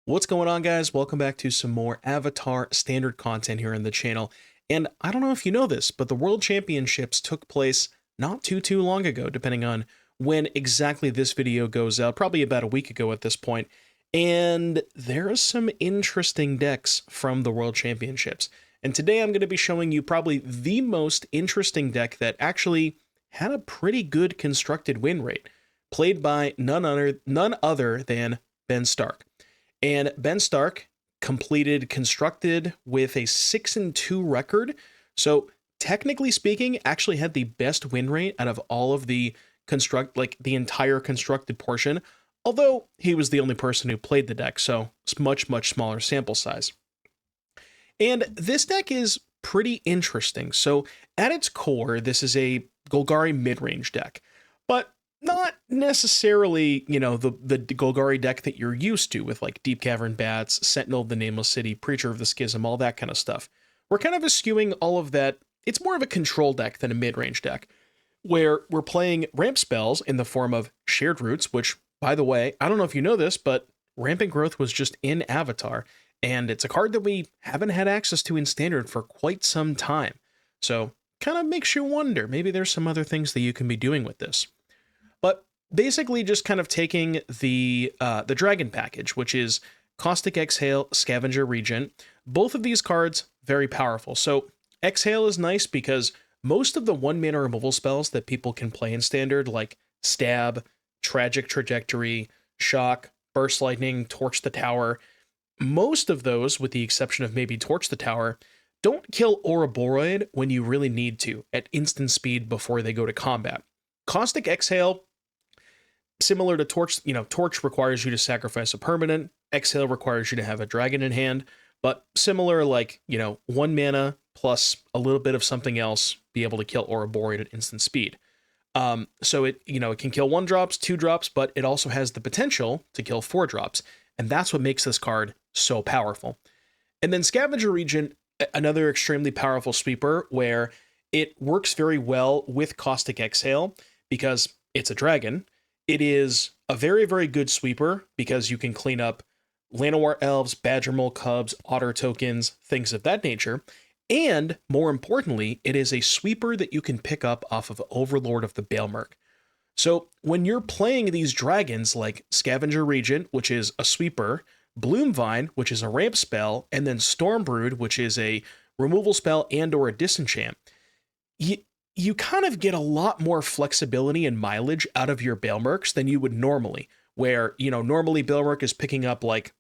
What's going on, guys? Welcome back to some more Avatar standard content here on the channel. And I don't know if you know this, but the World Championships took place not too long ago, depending on when exactly this video goes out, probably about a week ago at this point. And there are some interesting decks from the World Championships. And today I'm going to be showing you probably the most interesting deck that actually had a pretty good constructed win rate, played by none other than Ben Stark. And Ben Stark constructed with a 6-2 record. So technically speaking, actually had the best win rate out of all of the the entire constructed portion. Although he was the only person who played the deck, so it's much smaller sample size. And this deck is pretty interesting. So at its core, this is a Golgari mid-range deck, but not necessarily, the Golgari deck that you're used to with like Deep Cavern Bats, Sentinel of the Nameless City, Preacher of the Schism, all that kind of stuff. We're kind of eschewing all of that. It's more of a control deck than a mid-range deck, where we're playing ramp spells in the form of Shared Roots, which, by the way, I don't know if you know this, but Rampant Growth was just in Avatar, and it's a card that we haven't had access to in Standard for quite some time. So kind of makes you wonder, maybe there's some other things that you can be doing with this. But basically just kind of taking the Dragon package, which is Caustic Exhale, Scavenger Regent. Both of these cards, very powerful. So Exhale is nice because most of the 1-mana removal spells that people can play in Standard, like Stab, Tragic Trajectory, Shock, Burst Lightning, Torch the Tower, most of those, with the exception of maybe Torch the Tower, don't kill Ouroboros when you really need to, at instant speed before they go to combat. Caustic Exhale, similar to Torch, Torch requires you to sacrifice a permanent, Exhale requires you to have a dragon in hand, but similar, like, 1 mana plus a little bit of something else, be able to kill Ouroboros at instant speed. So it can kill 1-drops, 2-drops, but it also has the potential to kill 4-drops, and that's what makes this card so powerful. And then Scavenger Regent, another extremely powerful sweeper, where it works very well with Caustic Exhale because it's a dragon. It is a very good sweeper because you can clean up Llanowar Elves, Badgermole Cubs, Otter tokens, things of that nature. And more importantly, it is a sweeper that you can pick up off of Overlord of the Baelmerk. So when you're playing these dragons like Scavenger Regent, which is a sweeper, Bloomvine, which is a ramp spell, and then Stormbrood, which is a removal spell and or a disenchant, you kind of get a lot more flexibility and mileage out of your Baelmerks than you would normally, where, normally Baelmerk is picking up like,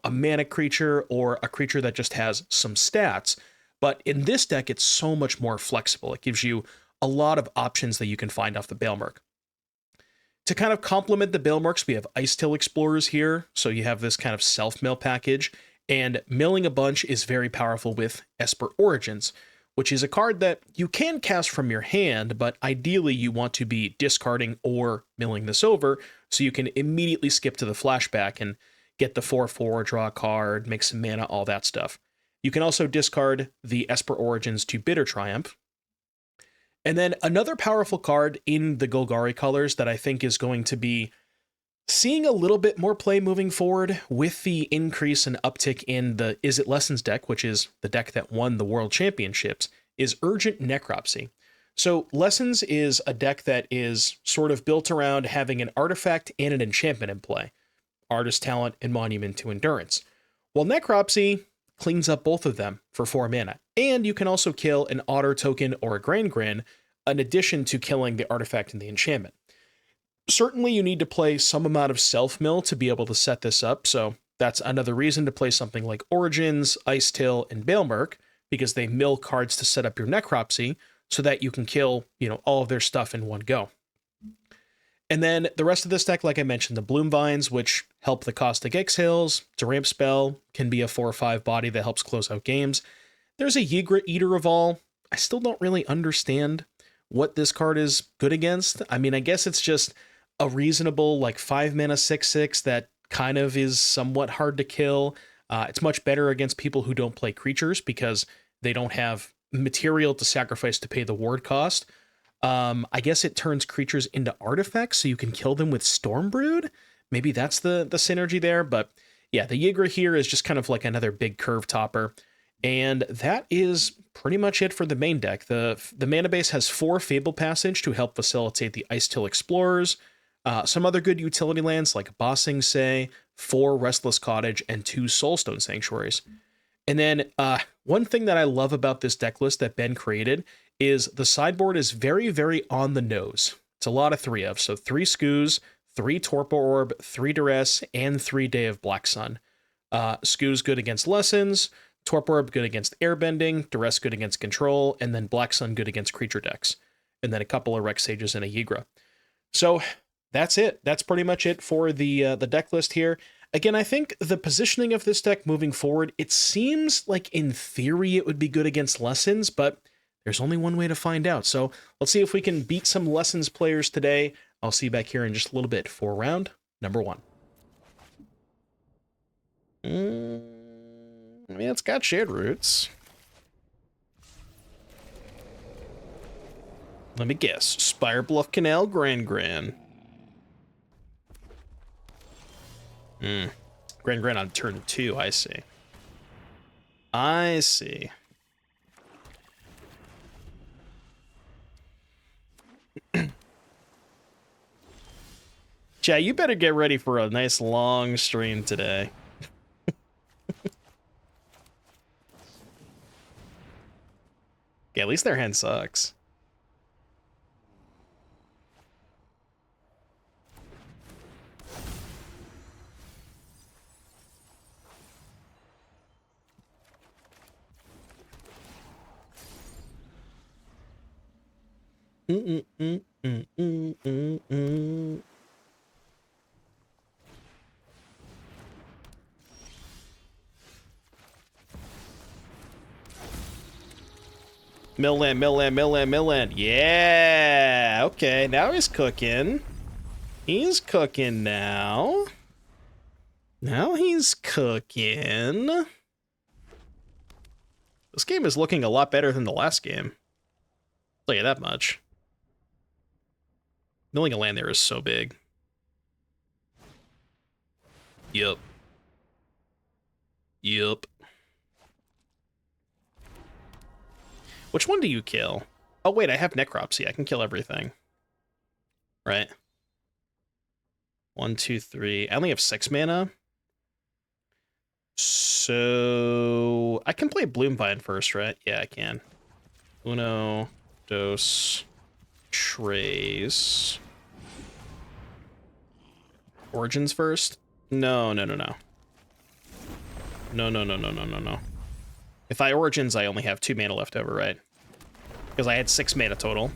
a mana creature or a creature that just has some stats. But in this deck, it's so much more flexible. It gives you a lot of options that you can find off the Baelmerk. To kind of complement the Baelmerks, we have Icetill Explorers here. So you have this kind of self-mill package, and milling a bunch is very powerful with Esper Origins, which is a card that you can cast from your hand, but ideally you want to be discarding or milling this over so you can immediately skip to the flashback and get the 4/4, draw a card, make some mana, all that stuff. You can also discard the Esper Origins to Bitter Triumph. And then another powerful card in the Golgari colors that I think is going to be seeing a little bit more play moving forward with the increase and uptick in the Izzet Lessons deck, which is the deck that won the World Championships, is Urgent Necropsy. So Lessons is a deck that is sort of built around having an artifact and an enchantment in play, Artist Talent and Monument to Endurance. While Necropsy cleans up both of them for 4 mana, and you can also kill an Otter token or a Gran, in addition to killing the artifact and the enchantment. Certainly you need to play some amount of self-mill to be able to set this up, so that's another reason to play something like Origins, Icetill, and Baelmerk, because they mill cards to set up your Necropsy so that you can kill, all of their stuff in one go. And then the rest of this deck, like I mentioned, the Bloomvines, which help the Caustic Exhales. It's a ramp spell, can be a 4/5 body that helps close out games. There's a Ygritte, Eater of All. I still don't really understand what this card is good against. I mean, I guess it's just a reasonable, 5-mana 6/6 that kind of is somewhat hard to kill. It's much better against people who don't play creatures because they don't have material to sacrifice to pay the ward cost. I guess it turns creatures into artifacts so you can kill them with Stormbrood. Maybe that's the synergy there, but Yeah, the Yigra here is just kind of like another big curve topper. And that is pretty much it for the main deck. The mana base has 4 Fable Passage to help facilitate the Ice Till Explorers, some other good utility lands like Bossing Say, 4 Restless Cottage, and 2 Soulstone Sanctuaries. And then one thing that I love about this deck list that Ben created is the sideboard is very, very on the nose. It's a lot of 3 of, so 3 Skoos, 3 Torpor Orb, 3 Duress, and 3 Day of Black Sun. Skoos good against Lessons, Torpor Orb good against Airbending, Duress good against Control, and then Black Sun good against creature decks. And then a couple of Rex Sages and a Yigra. So that's it. That's pretty much it for the deck list here. Again, I think the positioning of this deck moving forward, it seems like in theory it would be good against Lessons, but there's only one way to find out. So let's see if we can beat some Lessons players today. I'll see you back here in just a little bit for round number 1. I mean, it's got Shared Roots. Let me guess. Spire Bluff Canal Gran. Gran on turn 2, I see. I see. Chat, you better get ready for a nice long stream today. Yeah, at least their hand sucks. Mill land. Yeah, okay, now he's cooking. He's cooking now. Now he's cooking. This game is looking a lot better than the last game. I'll tell you that much. Milling a land there is so big. Yup. Which one do you kill? Oh, wait, I have Necropsy. I can kill everything. Right? 1, 2, 3. I only have 6 mana. So I can play Bloomvine first, right? Yeah, I can. Uno, dos, tres. Origins first? No. No. If I Origins, I only have 2 mana left over, right? Because I had 6 mana total.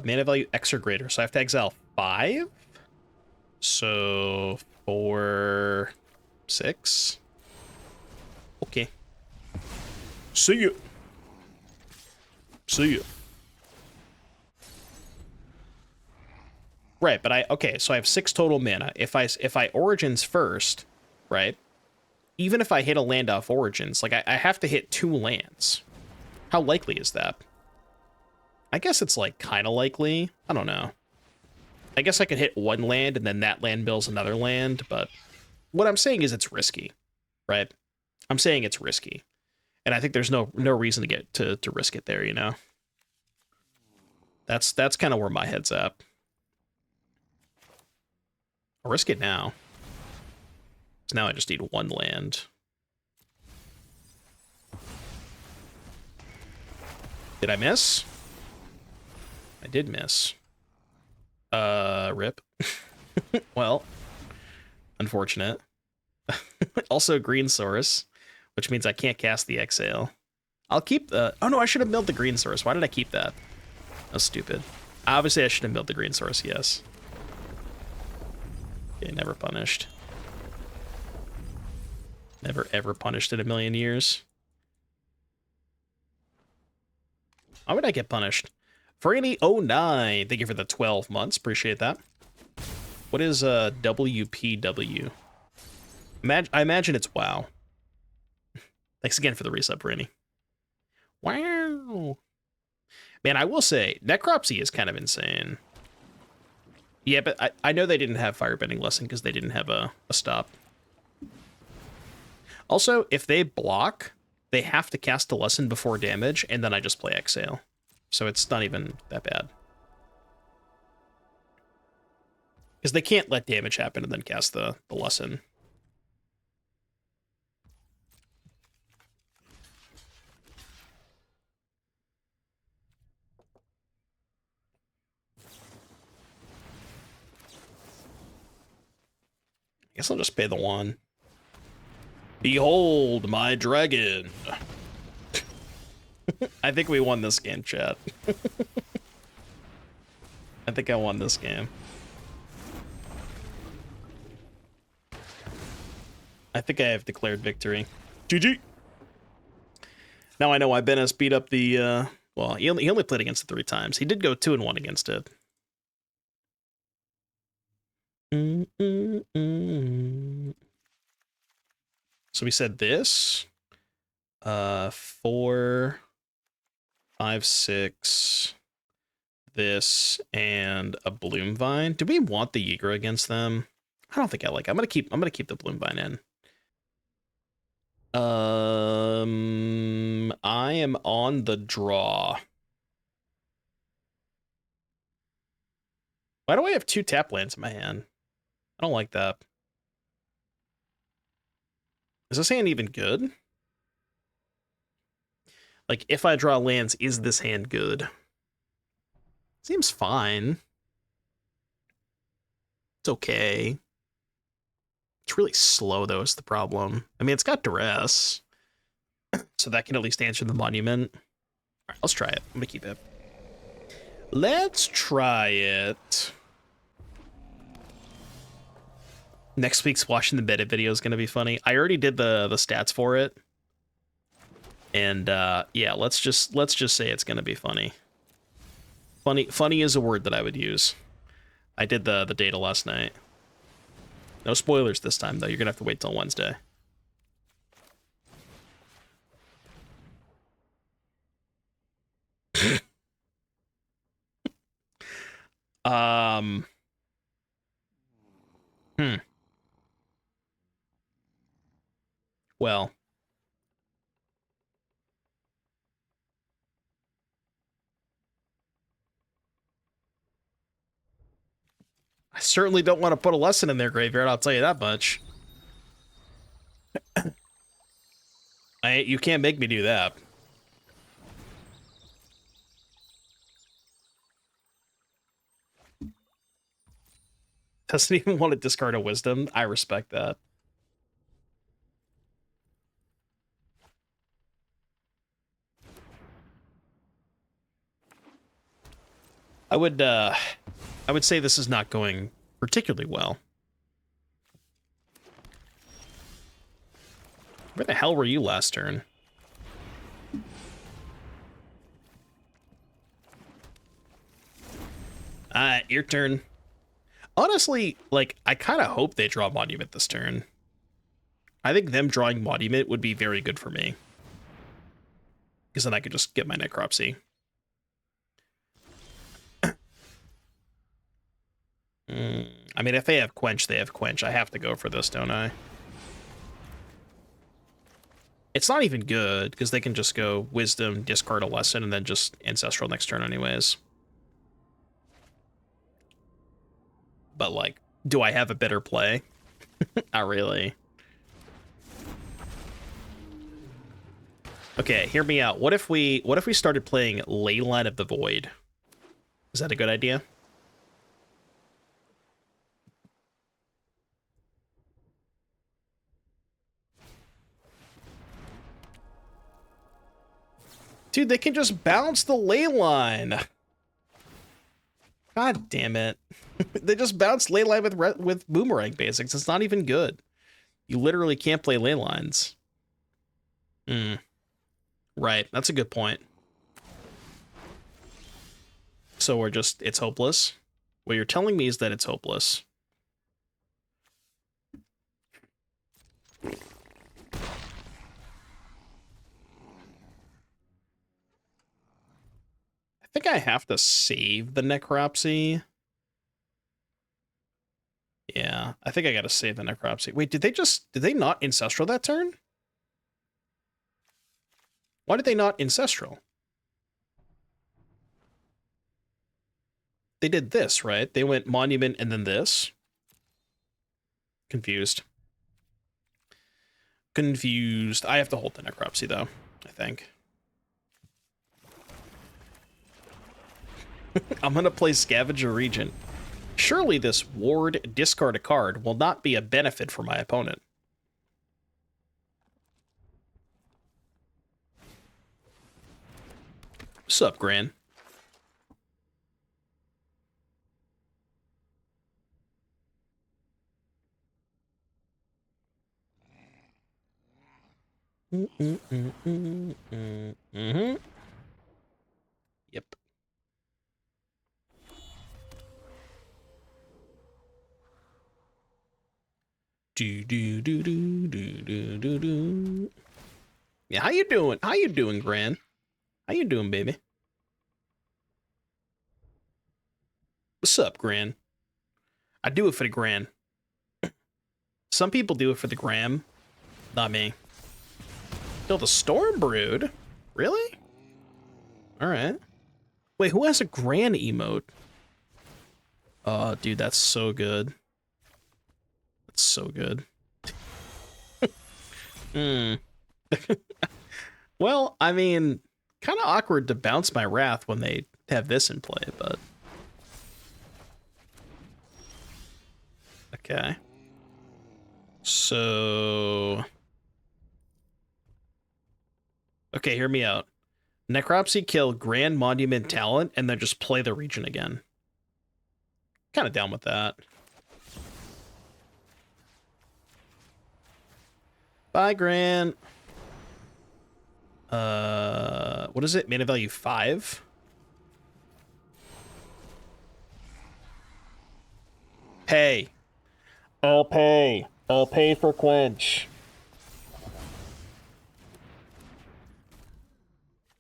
Mana value X or greater, so I have to exile 5. So 4, 6. Okay. See you. Right, but so I have 6 total mana. If I Origins first, right? Even if I hit a land off Origins, like I have to hit 2 lands. How likely is that? I guess it's like kind of likely. I don't know. I guess I could hit 1 land and then that land builds another land, but what I'm saying is it's risky, right? I'm saying it's risky. And I think there's no reason to get to risk it there, you know? That's kind of where my head's at. I'll risk it now. So now I just need 1 land. Did I miss? I did miss. Rip. Well, unfortunate. Also green source, which means I can't cast the Exhale. I'll keep the... Oh no, I should have milled the green source. Why did I keep that? That's stupid. Obviously, I should have milled the green source, yes. Okay, never punished. Never ever punished in a million years. Why would I get punished? Franny09, thank you for the 12 months. Appreciate that. What is WPW? I imagine it's WoW. Thanks again for the resub, Franny. Wow. Man, I will say, Necropsy is kind of insane. Yeah, but I know they didn't have Firebending Lesson because they didn't have a stop. Also, if they block, they have to cast a Lesson before damage, and then I just play Exhale. So it's not even that bad. Because they can't let damage happen and then cast the Lesson. I guess I'll just pay the 1. Behold my dragon. I think we won this game, chat. I think I won this game. I think I have declared victory. GG. Now I know why Benes beat up the, well, he only played against it 3 times. He did go 2-1 against it. So we said this. 4, 5, 6. This and a Bloom Vine. Do we want the Yeager against them? I don't think I like it. I'm gonna keep the Bloom Vine in. I am on the draw. Why do I have 2 tap lands in my hand? I don't like that. Is this hand even good? Like, if I draw lands, is this hand good? Seems fine. It's okay. It's really slow, though, is the problem. I mean, it's got duress, so that can at least answer the monument. All right, let's try it. I'm gonna keep it. Let's try it. Next week's watching the Beta video is gonna be funny. I already did the stats for it, and yeah, let's just say it's gonna be funny. Funny is a word that I would use. I did the data last night. No spoilers this time, though. You're gonna have to wait till Wednesday. Well. I certainly don't want to put a lesson in their graveyard, I'll tell you that much. You can't make me do that. Doesn't even want to discard a wisdom. I respect that. I would say this is not going particularly well. Where the hell were you last turn? Your turn. Honestly, like, I kind of hope they draw Monument this turn. I think them drawing Monument would be very good for me. Because then I could just get my Necropsy. I mean, if they have Quench, they have Quench. I have to go for this, don't I? It's not even good, because they can just go Wisdom, discard a Lesson, and then just Ancestral next turn anyways. But, like, do I have a better play? Not really. Okay, hear me out. What if we started playing Leyline of the Void? Is that a good idea? Dude, they can just bounce the Leyline. God damn it. They just bounce Leyline with Boomerang basics. It's not even good. You literally can't play Leylines. Right, that's a good point. So it's hopeless? What you're telling me is that it's hopeless. I have to save the Necropsy. Yeah, I think I gotta save the Necropsy. Wait, did they not Ancestral that turn? Why did they not Ancestral? They did this, right? They went Monument and then this. Confused. Confused. I have to hold the Necropsy, though, I think. I'm gonna play Scavenger Regent. Surely this ward discard a card will not be a benefit for my opponent. Sup, Gran? Mm-hmm. Yep. Do. Yeah, how you doing? How you doing, Gran? How you doing, baby? What's up, Gran? I do it for the Gran. Some people do it for the gram. Not me. Kill the Storm Brood? Really? Alright. Wait, who has a Gran emote? Oh, dude, that's so good. That's so good. Well, I mean, kind of awkward to bounce my Wrath when they have this in play, but... Okay. So... Okay, hear me out. Necropsy kill Grand Monument Talent, and then just play the region again. Kind of down with that. Bye, Gran. What is it? Mana value 5? Pay. I'll pay. I'll pay for Quench.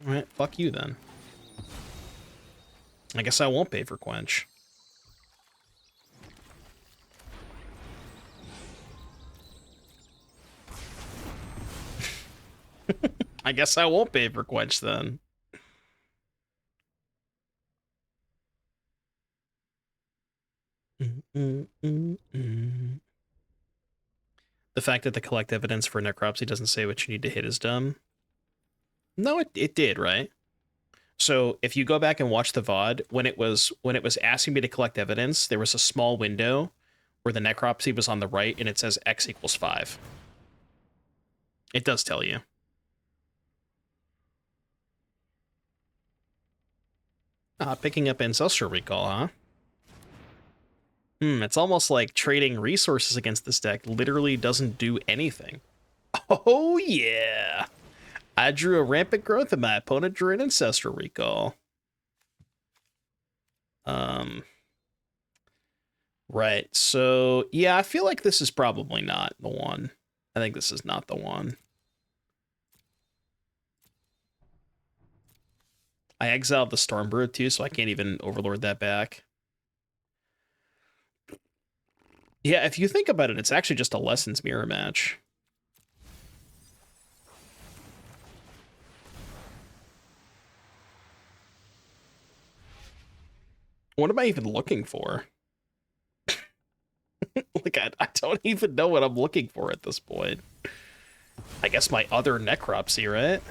Alright, fuck you then. I guess I won't pay for Quench. I guess I won't pay for Quench then. The fact that the collect evidence for necropsy doesn't say what you need to hit is dumb. No, it did, right? So if you go back and watch the VOD, when it was asking me to collect evidence, there was a small window where the necropsy was on the right and it says X equals 5. It does tell you. Picking up Ancestral Recall, huh? It's almost like trading resources against this deck literally doesn't do anything. Oh, yeah. I drew a Rampant Growth and my opponent drew an Ancestral Recall. Right, so, yeah, I feel like this is probably not the one. I think this is not the one. I exiled the Stormbird too, so I can't even Overlord that back. Yeah, if you think about it, it's actually just a Lessons mirror match. What am I even looking for? Like, I don't even know what I'm looking for at this point. I guess my other Necropsy, right?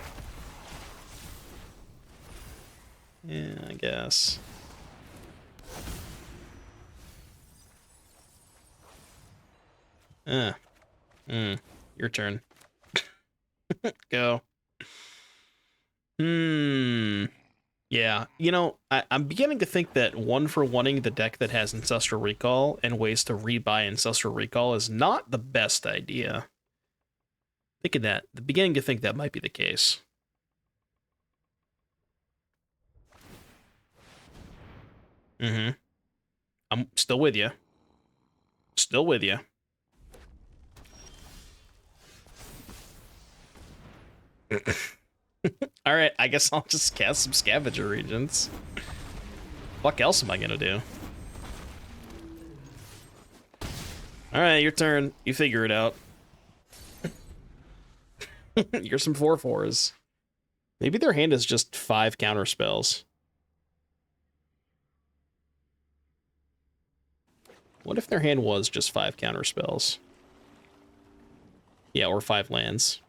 Yeah, I guess. Your turn. Go. Yeah, you know, I'm beginning to think that one-for-oneing the deck that has Ancestral Recall and ways to rebuy Ancestral Recall is not the best idea. Thinking that, beginning to think that might be the case. I'm still with you. Still with you. All right, I guess I'll just cast some Scavenger Regents. fuck else am I gonna do? Alright, your turn. You figure it out. You're some 4/4s. Maybe their hand is just 5 counter spells. What if their hand was just 5 counter spells? Yeah, or 5 lands.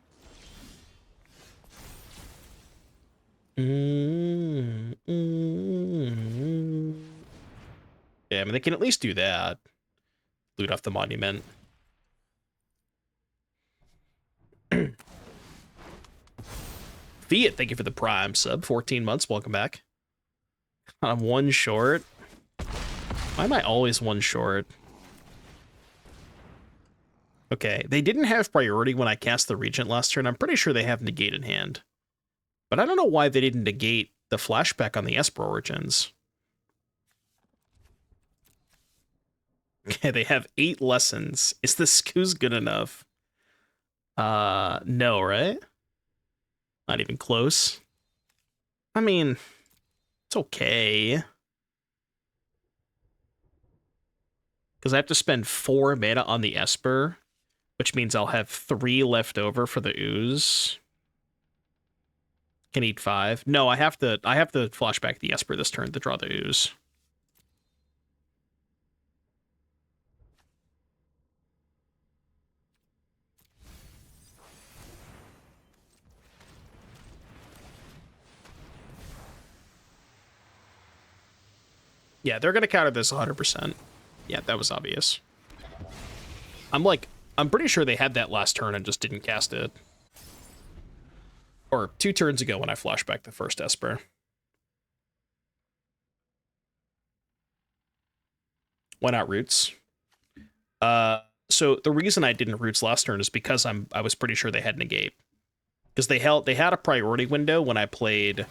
Yeah, I mean, they can at least do that. Loot off the monument. Fiat, thank you for the Prime sub. 14 months, welcome back. I'm 1 short. Why am I always 1 short? Okay, they didn't have priority when I cast the Regent last turn. I'm pretty sure they have negate in hand. But I don't know why they didn't negate the flashback on the Esper Origins. Okay, they have 8 lessons. Is the Skoos good enough? No, right? Not even close. I mean, it's okay. Because I have to spend 4 mana on the Esper, which means I'll have 3 left over for the Ooze. Can eat 5. No, I have to flashback the Esper this turn to draw the Ooze. Yeah, they're gonna counter this 100%. Yeah, that was obvious. I'm pretty sure they had that last turn and just didn't cast it. Or 2 turns ago when I flashbacked the first Esper. Why not Roots? So the reason I didn't Roots last turn is because I was pretty sure they had negate. Because they had a priority window when I played.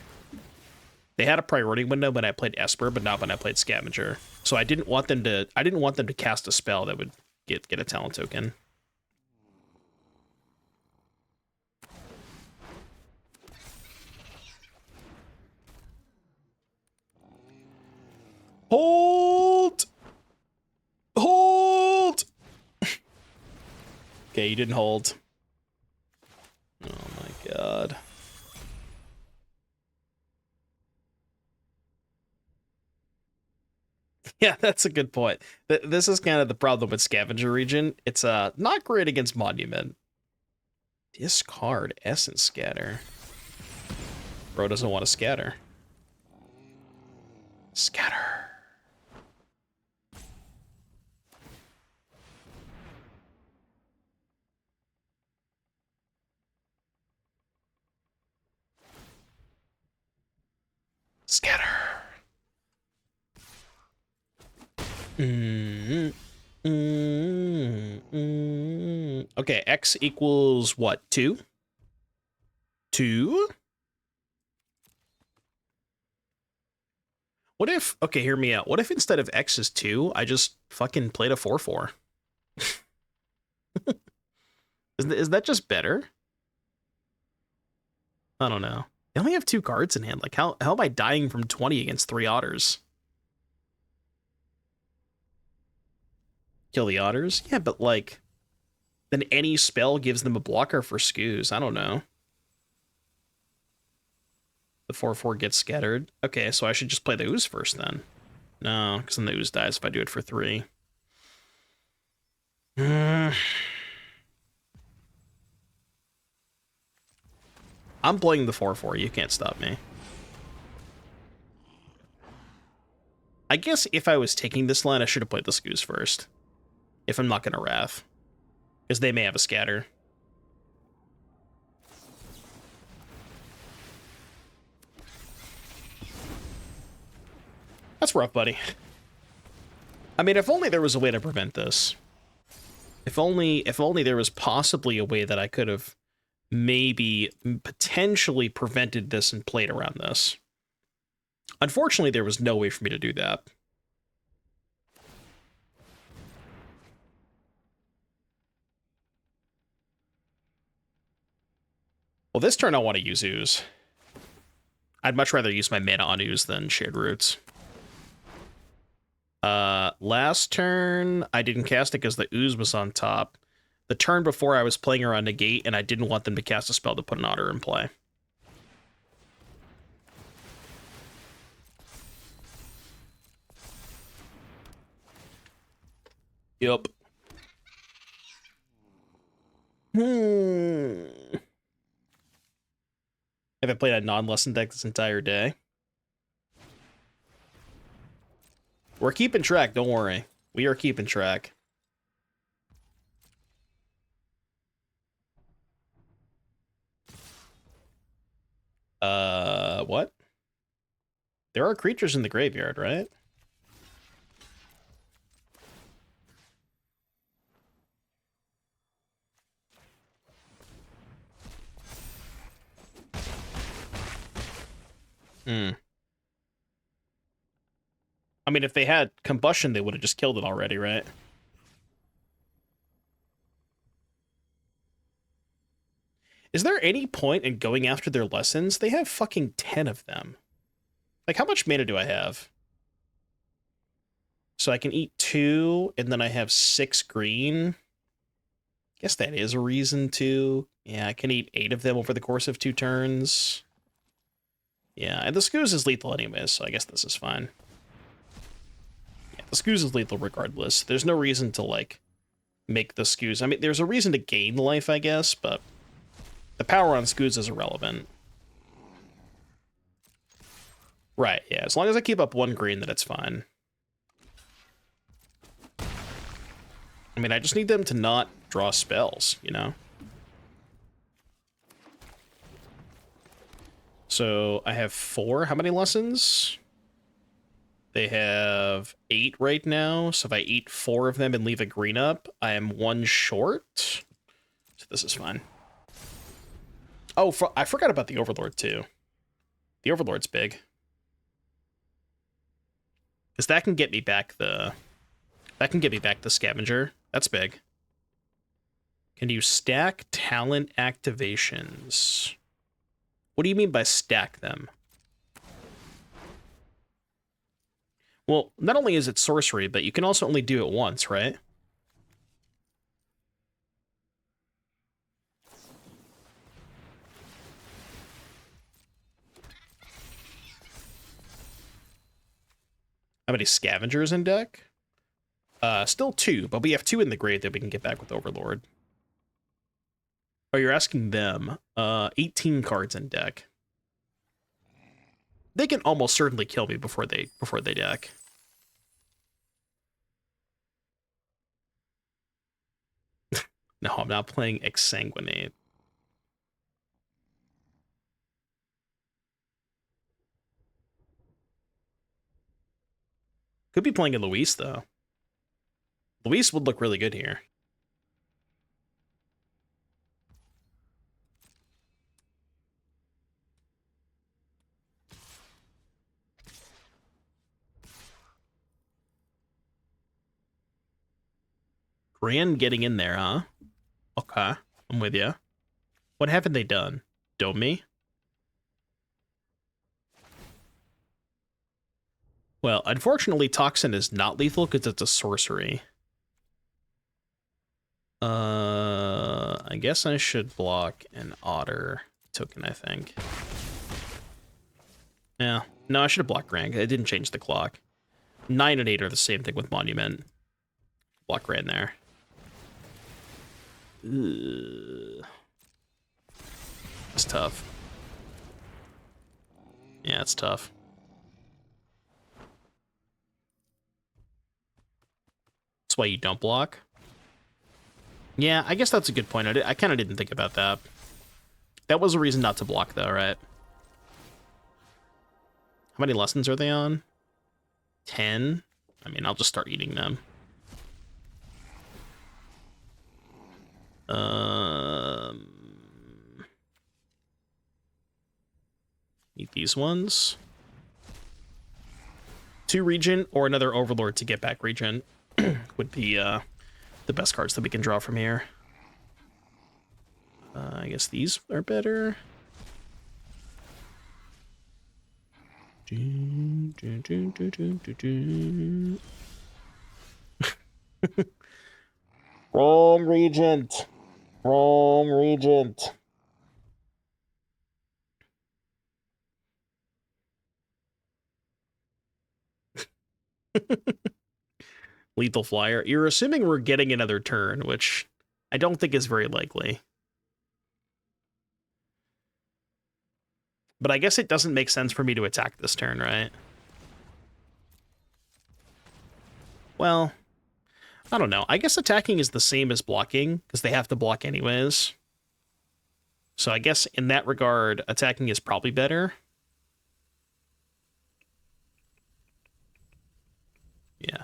They had a priority window when I played Esper, but not when I played Scavenger. So I didn't want them to cast a spell that would get a talent token. Hold! Hold! Okay, you didn't hold. Oh my god. Yeah, that's a good point. This is kind of the problem with Scavenger Region. It's not great against Monument. Discard Essence Scatter. Bro doesn't want to scatter. Scatter. Scatter. Okay, X equals what? 2? 2? What if, okay, hear me out. What if instead of X is 2, I just fucking played a 4/4? Is that just better? I don't know. They only have 2 cards in hand. Like, how am I dying from 20 against 3 otters? Kill the otters? Yeah, but like, then any spell gives them a blocker for Skoos. I don't know. The 4/4 gets scattered. Okay, so I should just play the Ooze first then. No, because then the Ooze dies if I do it for 3. I'm playing the 4/4. You can't stop me. I guess if I was taking this line, I should have played the Skoos first. If I'm not going to Wrath. Because they may have a scatter. That's rough, buddy. I mean, if only there was a way to prevent this. If only there was possibly a way that I could have maybe potentially prevented this and played around this. Unfortunately, there was no way for me to do that. Well, this turn I want to use Ooze. I'd much rather use my mana on Ooze than Shared Roots. Last turn, I didn't cast it because the ooze was on top. The turn before, I was playing around negate, and I didn't want them to cast a spell to put an otter in play. Yep. Haven't played a non-lesson deck this entire day. We're keeping track, don't worry. We are keeping track. What? There are creatures in the graveyard, right? Hmm. I mean, if they had combustion, they would have just killed it already, right? Is there any point in going after their lessons? They have fucking 10 of them. Like, how much mana do I have? So I can eat 2, and then I have 6 green. Guess that is a reason to. Yeah, I can eat 8 of them over the course of 2 turns. Yeah, and the Scooz is lethal anyways, so I guess this is fine. Yeah, the Scooz is lethal regardless. There's no reason to, like, make the Scooz. I mean, there's a reason to gain life, I guess, but the power on Scooz is irrelevant. Right, yeah, as long as I keep up 1 green, then it's fine. I mean, I just need them to not draw spells, you know? So I have 4. How many lessons? They have 8 right now. So if I eat 4 of them and leave a green up, I am 1 short. So this is fine. Oh, I forgot about the Overlord too. The Overlord's big. Because that can get me back the... That can get me back the Scavenger. That's big. Can you stack talent activations? What do you mean by stack them? Well, not only is it sorcery, but you can also only do it once, right? How many scavengers in deck? Still 2, but we have 2 in the grave that we can get back with Overlord. Oh, you're asking them. 18 cards in deck. They can almost certainly kill me before they deck. No, I'm not playing Exsanguinate. Could be playing a Luis, though. Luis would look really good here. Grand getting in there, huh? Okay, I'm with you. What haven't they done? Dome me? Well, unfortunately, Toxin is not lethal because it's a sorcery. I guess I should block an Otter token, I think. Yeah. No, I should have blocked Grand. It didn't change the clock. 9 and 8 are the same thing with Monument. Block Grand there. Ugh. It's tough. Yeah, it's tough. That's why you don't block. Yeah, I guess that's a good point. I kind of didn't think about that. That was a reason not to block, though, right? How many lessons are they on? 10? I mean, I'll just start eating them. Eat these ones. 2 Regent or another Overlord to get back Regent would be the best cards that we can draw from here. I guess these are better. Wrong regent. Wrong regent. Lethal Flyer. You're assuming we're getting another turn, which I don't think is very likely. But I guess it doesn't make sense for me to attack this turn, right? Well, I don't know. I guess attacking is the same as blocking, because they have to block anyways. So I guess in that regard, attacking is probably better. Yeah.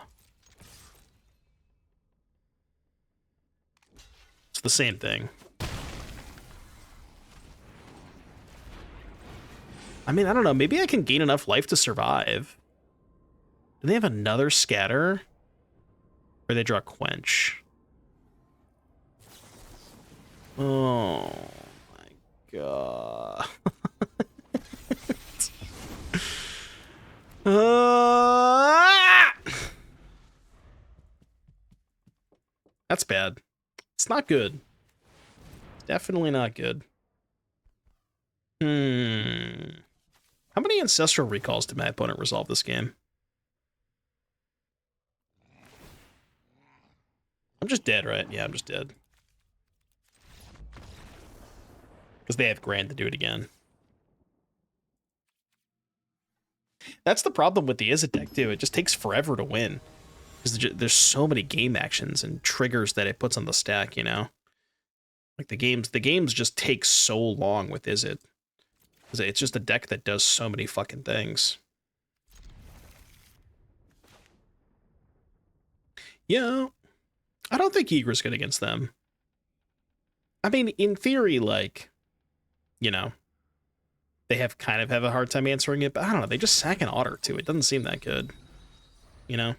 It's the same thing. I mean, I don't know. Maybe I can gain enough life to survive. Do they have another scatter? Or they draw Quench? Oh my god. That's bad. It's not good. Definitely not good. How many Ancestral Recalls did my opponent resolve this game? I'm just dead, right? Yeah, I'm just dead. Because they have Grand to do it again. That's the problem with the Izzet deck, too. It just takes forever to win. Because there's so many game actions and triggers that it puts on the stack, you know? Like, the games just take so long with Izzet. Because it's just a deck that does so many fucking things. Yeah, I don't think Ygra's good against them. I mean, in theory, like, you know, they kind of have a hard time answering it, but I don't know, they just sack an Otter, too. It doesn't seem that good, you know?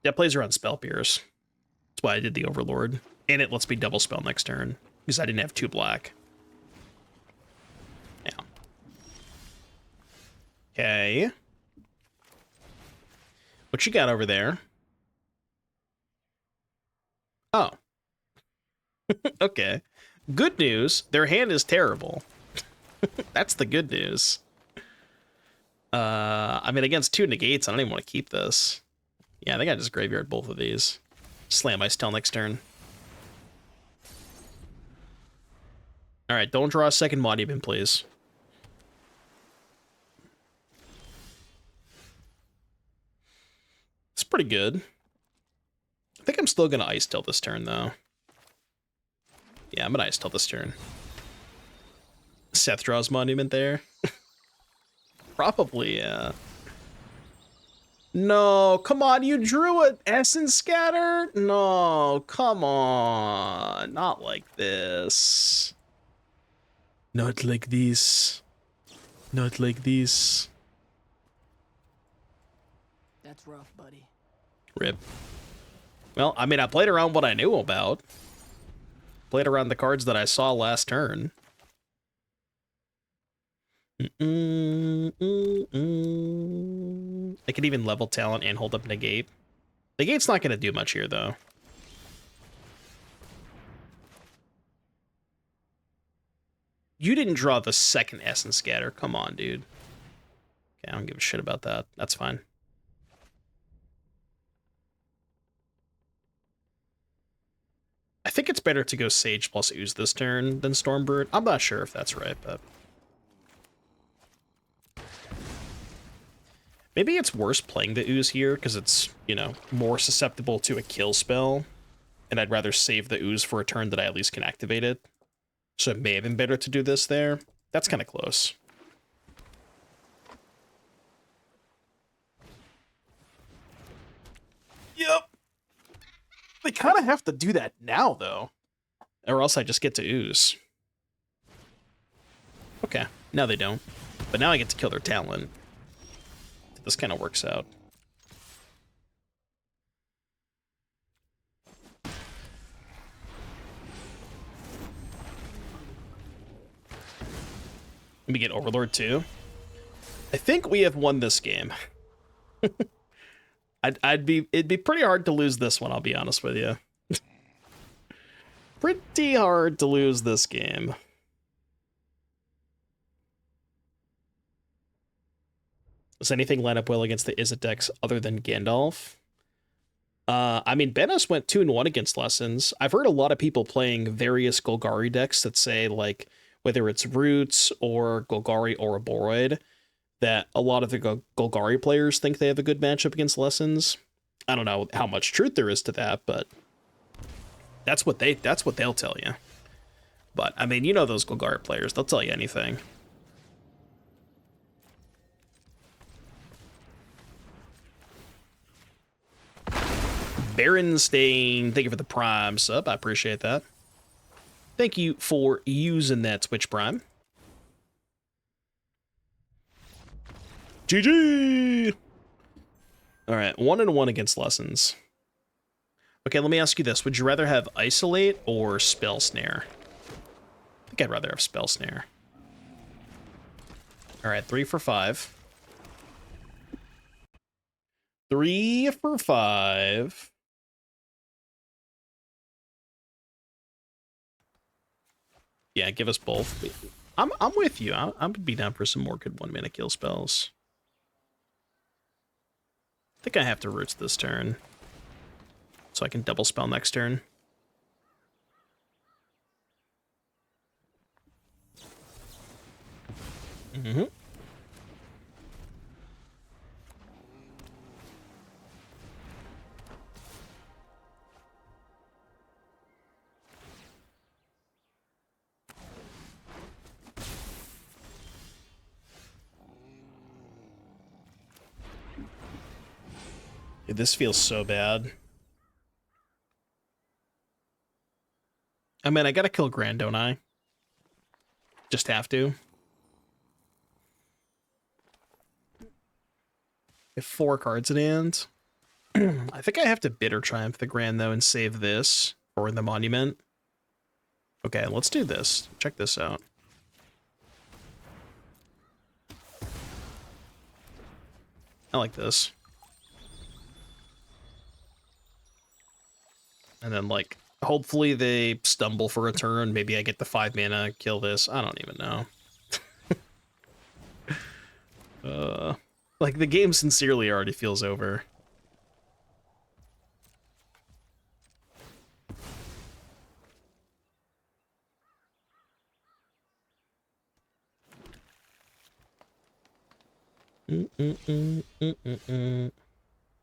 Yeah, plays around Spell Pierce. That's why I did the Overlord. And it lets me double spell next turn, because I didn't have 2 black. Yeah. Okay. What you got over there? Oh. Okay. Good news, their hand is terrible. That's the good news. I mean, against 2 negates, I don't even want to keep this. Yeah, I think I just graveyard both of these. Slam Ice Tail next turn. Alright, don't draw a second monument, please. It's pretty good. I think I'm still going to Ice Tail this turn, though. Yeah, I'm going to Ice Tail this turn. Seth draws monument there. Probably, yeah. No, come on, you drew an Essence Scatter? No, come on. Not like this. Not like this. Not like this. That's rough, buddy. Rip. Well, I mean, I played around what I knew about. Played around the cards that I saw last turn. I could even level talent and hold up negate. Negate's not going to do much here, though. You didn't draw the second Essence Scatter. Come on, dude. Okay, I don't give a shit about that. That's fine. I think it's better to go Sage plus Ooze this turn than Stormbird. I'm not sure if that's right, but... maybe it's worse playing the Ooze here, because it's, you know, more susceptible to a kill spell, and I'd rather save the Ooze for a turn that I at least can activate it. So it may have been better to do this there. That's kind of close. They kind of have to do that now, though. Or else I just get to ooze. Okay, now they don't. But now I get to kill their talent. This kind of works out. Let me get Overlord too. I think we have won this game. It'd be pretty hard to lose this one, I'll be honest with you. Pretty hard to lose this game. Does anything line up well against the Izzet decks other than Gandalf? I mean, Benos went 2-1 against Lessons. I've heard a lot of people playing various Golgari decks that say, like, whether it's Roots or Golgari or a Boroid, that a lot of the Golgari players think they have a good matchup against Lessons. I don't know how much truth there is to that, but that's what they'll tell you. But I mean, you know those Golgari players, they'll tell you anything. Berenstain, thank you for the Prime sub. I appreciate that. Thank you for using that Twitch Prime. GG! Alright, 1-1 against Lessons. Okay, let me ask you this. Would you rather have Isolate or Spell Snare? I think I'd rather have Spell Snare. Alright, 3 for 5. 3 for 5. Yeah, give us both. I'm with you. I'm be down for some more good 1-mana kill spells. I think I have to Roots this turn, so I can double spell next turn. Mm-hmm. Dude, this feels so bad. I mean, I gotta kill Grand, don't I? Just have to. I have 4 cards in hand. I think I have to Bitter Triumph the Grand, though, and save this for the Monument. Okay, let's do this. Check this out. I like this. And then, like, hopefully they stumble for a turn. Maybe I get the 5 mana, kill this. I don't even know. Like, the game sincerely already feels over.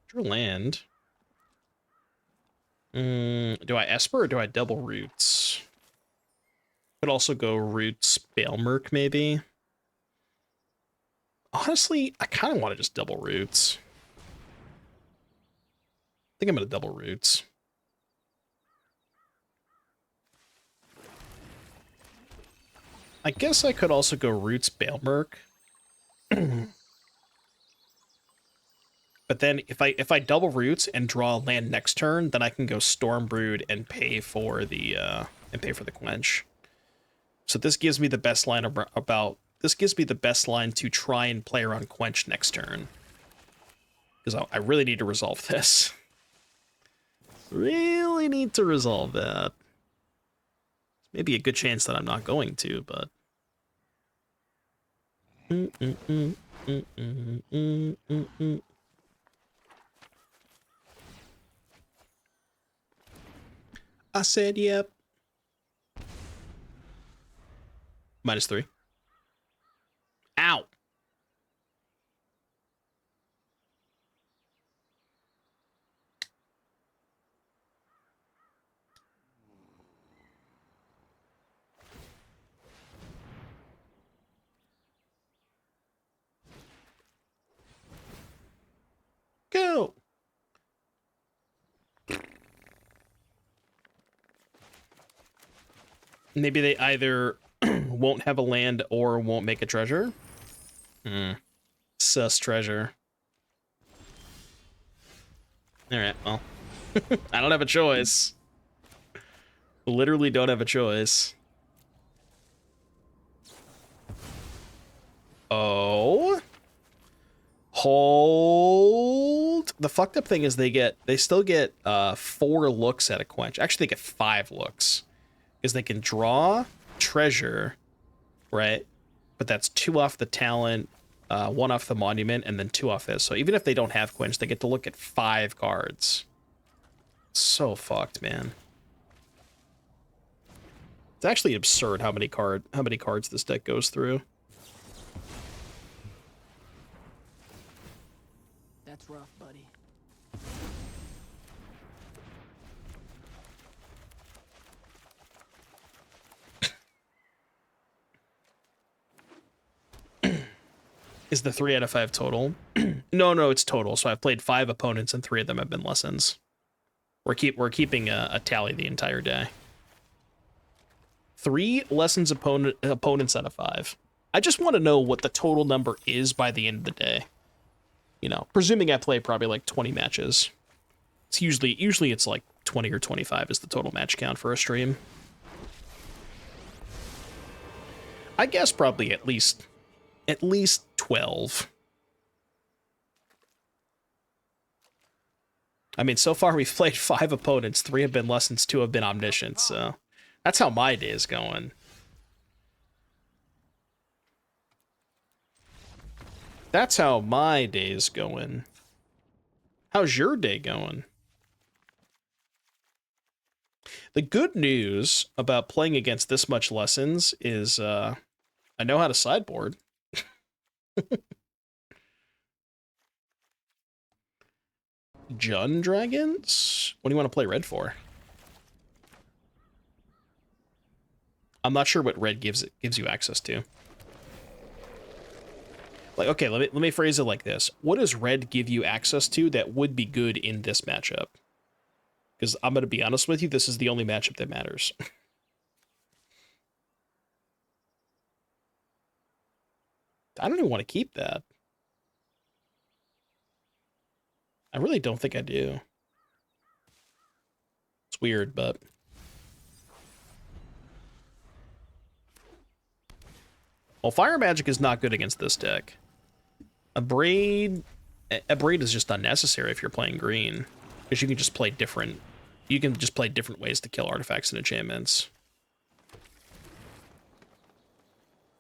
Draw land. Do I Esper or do I double Roots? Could also go Roots Baelmerk, maybe. Honestly, I kind of want to just double Roots. I think I'm going to double Roots. I guess I could also go Roots Baelmerk. But then if I double Roots and draw land next turn, then I can go Stormbrood and pay for the Quench. So this gives me the best line this gives me the best line to try and play around Quench next turn. Because I really need to resolve this. Really need to resolve that. Maybe a good chance that I'm not going to, but I said yep. -3. Ow. Go. Maybe they either won't have a land or won't make a treasure. Sus treasure. Alright, well. I don't have a choice. Literally don't have a choice. Oh. Hold. The fucked up thing is they still get 4 looks at a quench. Actually, they get 5 looks. Because they can draw treasure, right? But that's 2 off the talent, 1 off the monument, and then 2 off this. So even if they don't have quench, they get to look at 5 cards. So fucked, man. It's actually absurd how many cards this deck goes through. That's rough, buddy. Is the 3 out of 5 total? No, it's total. So I've played 5 opponents and 3 of them have been lessons. We're keeping a tally the entire day. 3 lessons opponents out of 5. I just want to know what the total number is by the end of the day. You know, presuming I play probably like 20 matches. It's usually it's like 20 or 25 is the total match count for a stream. I guess probably at least 12. I mean, so far we've played 5 opponents, 3 have been lessons, 2 have been omniscience, so that's how my day is going. That's how my day is going. How's your day going? The good news about playing against this much lessons is I know how to sideboard. Jund Dragons? What do you want to play red for? I'm not sure what red gives you access to. Like, okay, let me phrase it like this. What does red give you access to that would be good in this matchup? Because I'm going to be honest with you, this is the only matchup that matters. I don't even want to keep that. I really don't think I do. It's weird, but... Well, Fire Magic is not good against this deck. A Braid is just unnecessary if you're playing green. Because you can just play different... You can just play different ways to kill artifacts and enchantments.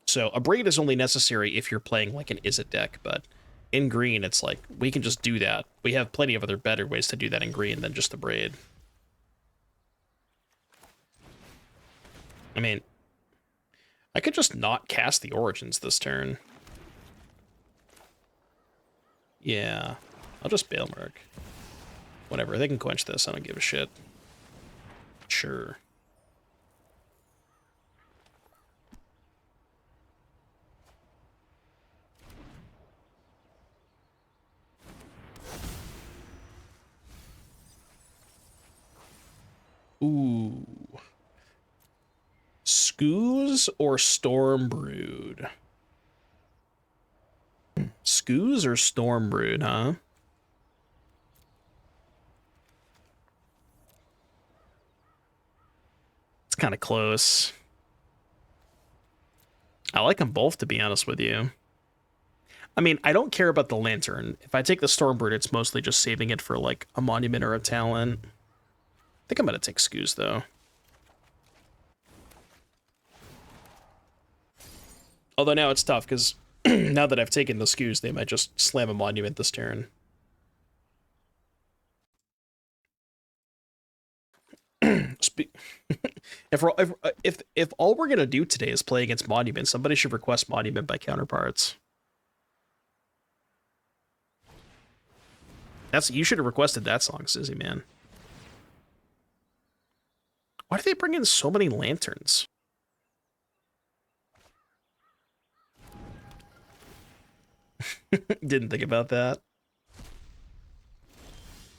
So a Braid is only necessary if you're playing like an Izzet deck, but in green, it's like, we can just do that. We have plenty of other better ways to do that in green than just the Braid. I mean, I could just not cast the Origins this turn. Yeah, I'll just Bailmerk. Whatever, they can quench this, I don't give a shit. Sure. Ooh. Skoos or Stormbrood? Skoos or Stormbrood, huh? It's kind of close. I like them both, to be honest with you. I mean, I don't care about the Lantern. If I take the Stormbrood, it's mostly just saving it for, like, a Monument or a Talent. I think I'm going to take Skoos, though. Although now it's tough, because now that I've taken the Skoos, they might just slam a Monument this turn. if all we're gonna do today is play against Monument, somebody should request Monument by Counterparts. You should have requested that song, Sizzy, man. Why do they bring in so many lanterns? Didn't think about that.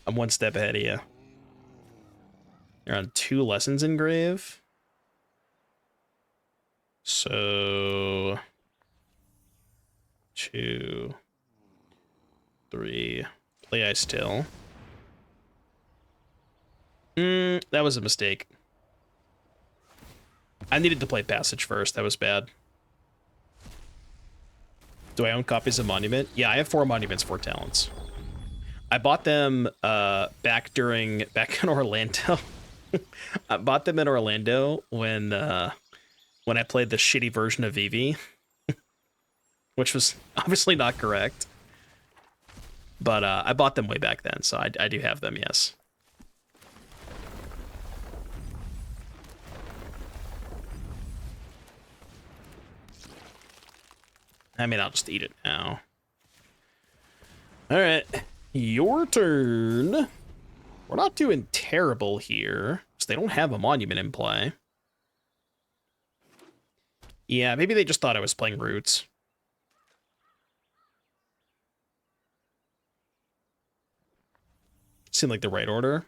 I'm one step ahead of you. You're on 2 lessons engrave. So 2, 3. Play I still. That was a mistake. I needed to play Passage first. That was bad. Do I own copies of Monument? Yeah, I have 4 Monuments, 4 talents. I bought them back in Orlando. I bought them in Orlando when I played the shitty version of Eevee, which was obviously not correct. But I bought them way back then, so I do have them, yes. I mean, I'll just eat it now. All right, your turn. We're not doing terrible here, because they don't have a monument in play. Yeah, maybe they just thought I was playing Roots. Seemed like the right order.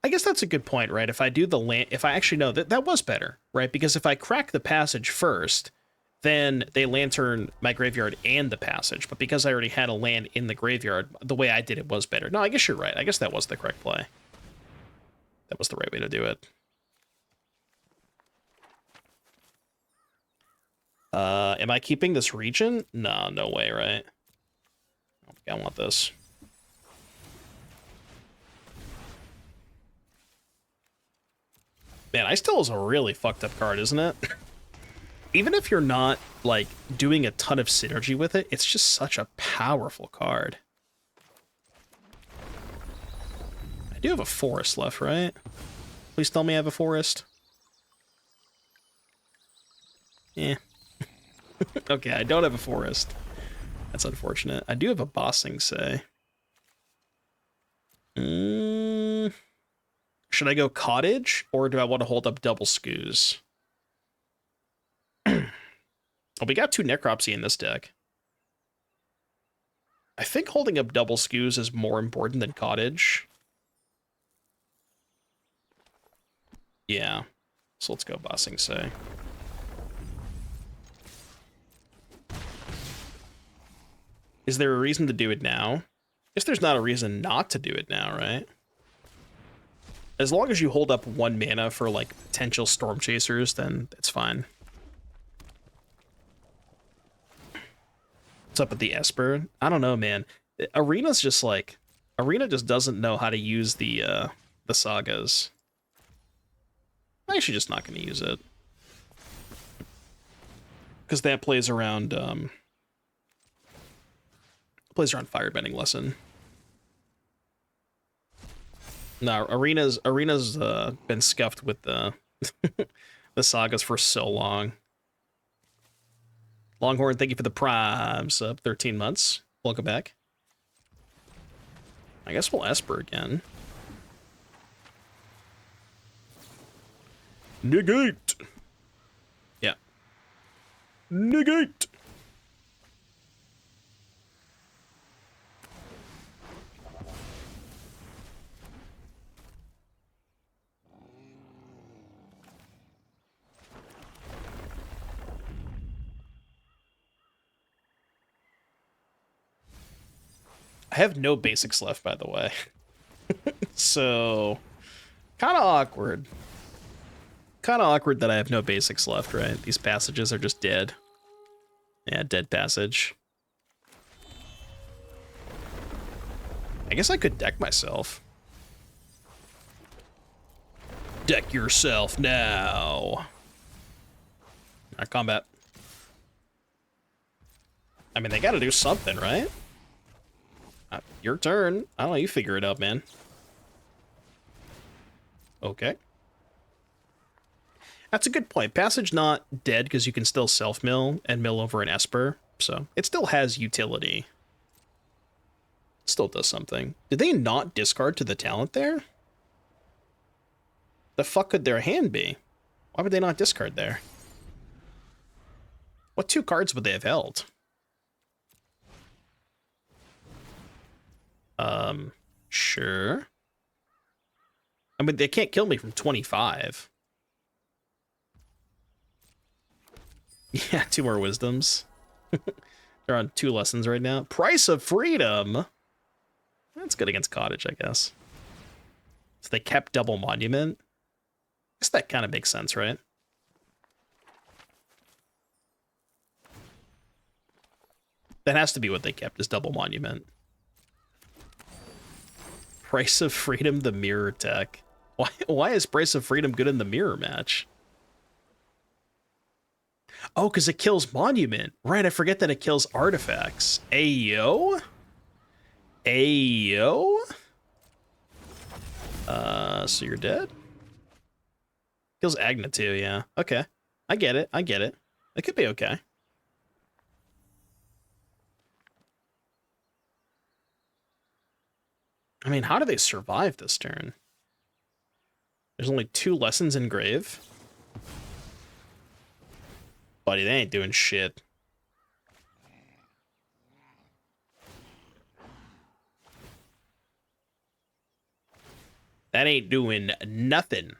I guess that's a good point, right? If I do the land, if I actually know that was better, right? Because if I crack the passage first, then they lantern my graveyard and the passage. But because I already had a land in the graveyard, the way I did it was better. No, I guess you're right. I guess that was the correct play. That was the right way to do it. Am I keeping this region? No, no way, right? I don't think I want this. Man, I still is a really fucked up card, isn't it? Even if you're not, like, doing a ton of synergy with it, it's just such a powerful card. I do have a forest left, right? Please tell me I have a forest. Yeah. Okay, I don't have a forest. That's unfortunate. I do have a bossing say. Should I go cottage, or do I want to hold up double scoos? Oh, we got 2 necropsy in this deck. I think holding up double scoos is more important than cottage. Yeah. So let's go bossing say. Is there a reason to do it now? I guess there's not a reason not to do it now, right? As long as you hold up 1 mana for, like, potential Storm Chasers, then it's fine. What's up with the Esper? I don't know, man. Arena's just like... Arena just doesn't know how to use the sagas. I'm actually just not going to use it. Because that plays around... plays around Firebending Lesson. No, Arena's been scuffed with the the sagas for so long. Longhorn, thank you for the prime sub, 13 months. Welcome back. I guess we'll Esper again. Negate. Yeah. Negate. I have no basics left, by the way. So, kind of awkward. Kind of awkward that I have no basics left, right? These passages are just dead. Yeah, dead passage. I guess I could deck myself. Deck yourself now. Alright, combat. I mean, they gotta do something, right? Your turn. I don't know, you figure it out, man. Okay. That's a good point. Passage not dead because you can still self-mill and mill over an Esper, so it still has utility. Still does something. Did they not discard to the talent there? The fuck could their hand be? Why would they not discard there? What 2 cards would they have held? Sure. I mean, they can't kill me from 25. Yeah, 2 more wisdoms. They're on 2 lessons right now. Price of freedom. That's good against cottage, I guess. So they kept double monument. I guess that kind of makes sense, right? That has to be what they kept, is double monument. Price of freedom, the mirror tech. Why is Price of freedom good in the mirror match? Oh, because it kills monument. Right, I forget that it kills artifacts. Ayo? Ayo? So you're dead? Kills Agna too, yeah. Okay. I get it, I get it. It could be okay. I mean, how do they survive this turn? There's only 2 lessons in grave. Buddy, they ain't doing shit. That ain't doing nothing.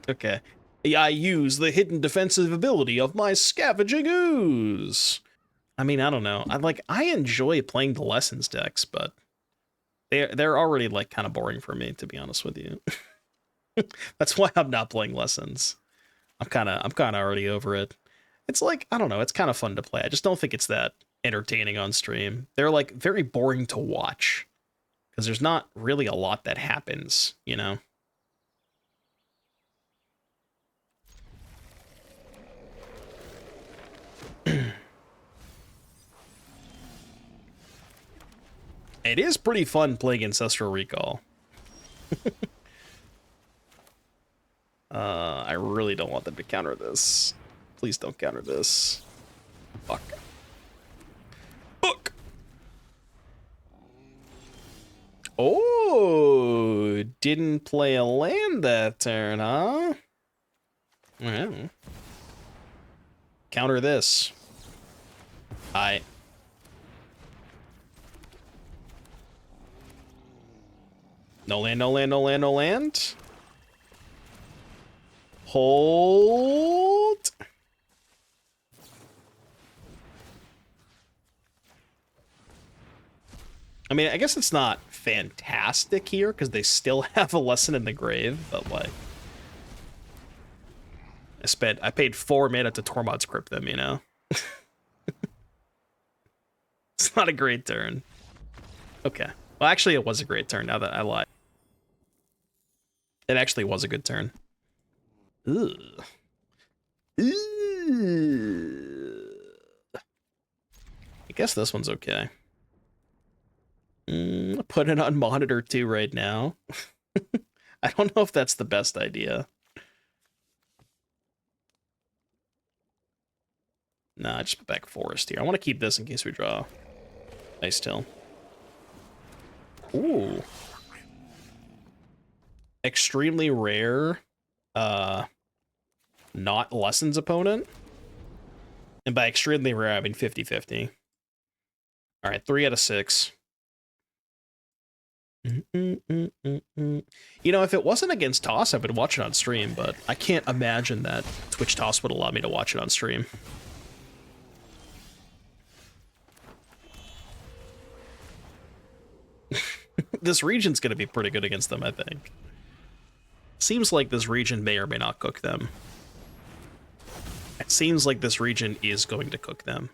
Okay. I use the hidden defensive ability of my Scavenging Ooze. I mean, I don't know. I enjoy playing the lessons decks, but they're already like kind of boring for me, to be honest with you. That's why I'm not playing lessons. I'm kind of already over it. It's like, I don't know, it's kind of fun to play. I just don't think it's that entertaining on stream. They're like very boring to watch because there's not really a lot that happens, you know? It is pretty fun playing Ancestral Recall. I really don't want them to counter this. Please don't counter this. Fuck. Fuck! Oh, didn't play a land that turn, huh? Well. Counter this. No land, no land, no land, no land. Hold. I mean, I guess it's not fantastic here because they still have a lesson in the grave, but like, I paid 4 mana to Tormod's Crypt them, you know? It's not a great turn. Okay. Well, actually, it was a great turn, now that I lied. It actually was a good turn. Ugh. Ugh. I guess this one's okay. Put it on monitor 2 right now. I don't know if that's the best idea. Nah, just put back Forest here. I want to keep this in case we draw. Nice Till. Ooh. Extremely rare, not Lessons opponent. And by extremely rare, I mean 50-50. All right, 3 out of 6. You know, if it wasn't against Toss, I would watch it on stream, but I can't imagine that Twitch Toss would allow me to watch it on stream. This region's going to be pretty good against them, I think. Seems like this region may or may not cook them. It seems like this region is going to cook them.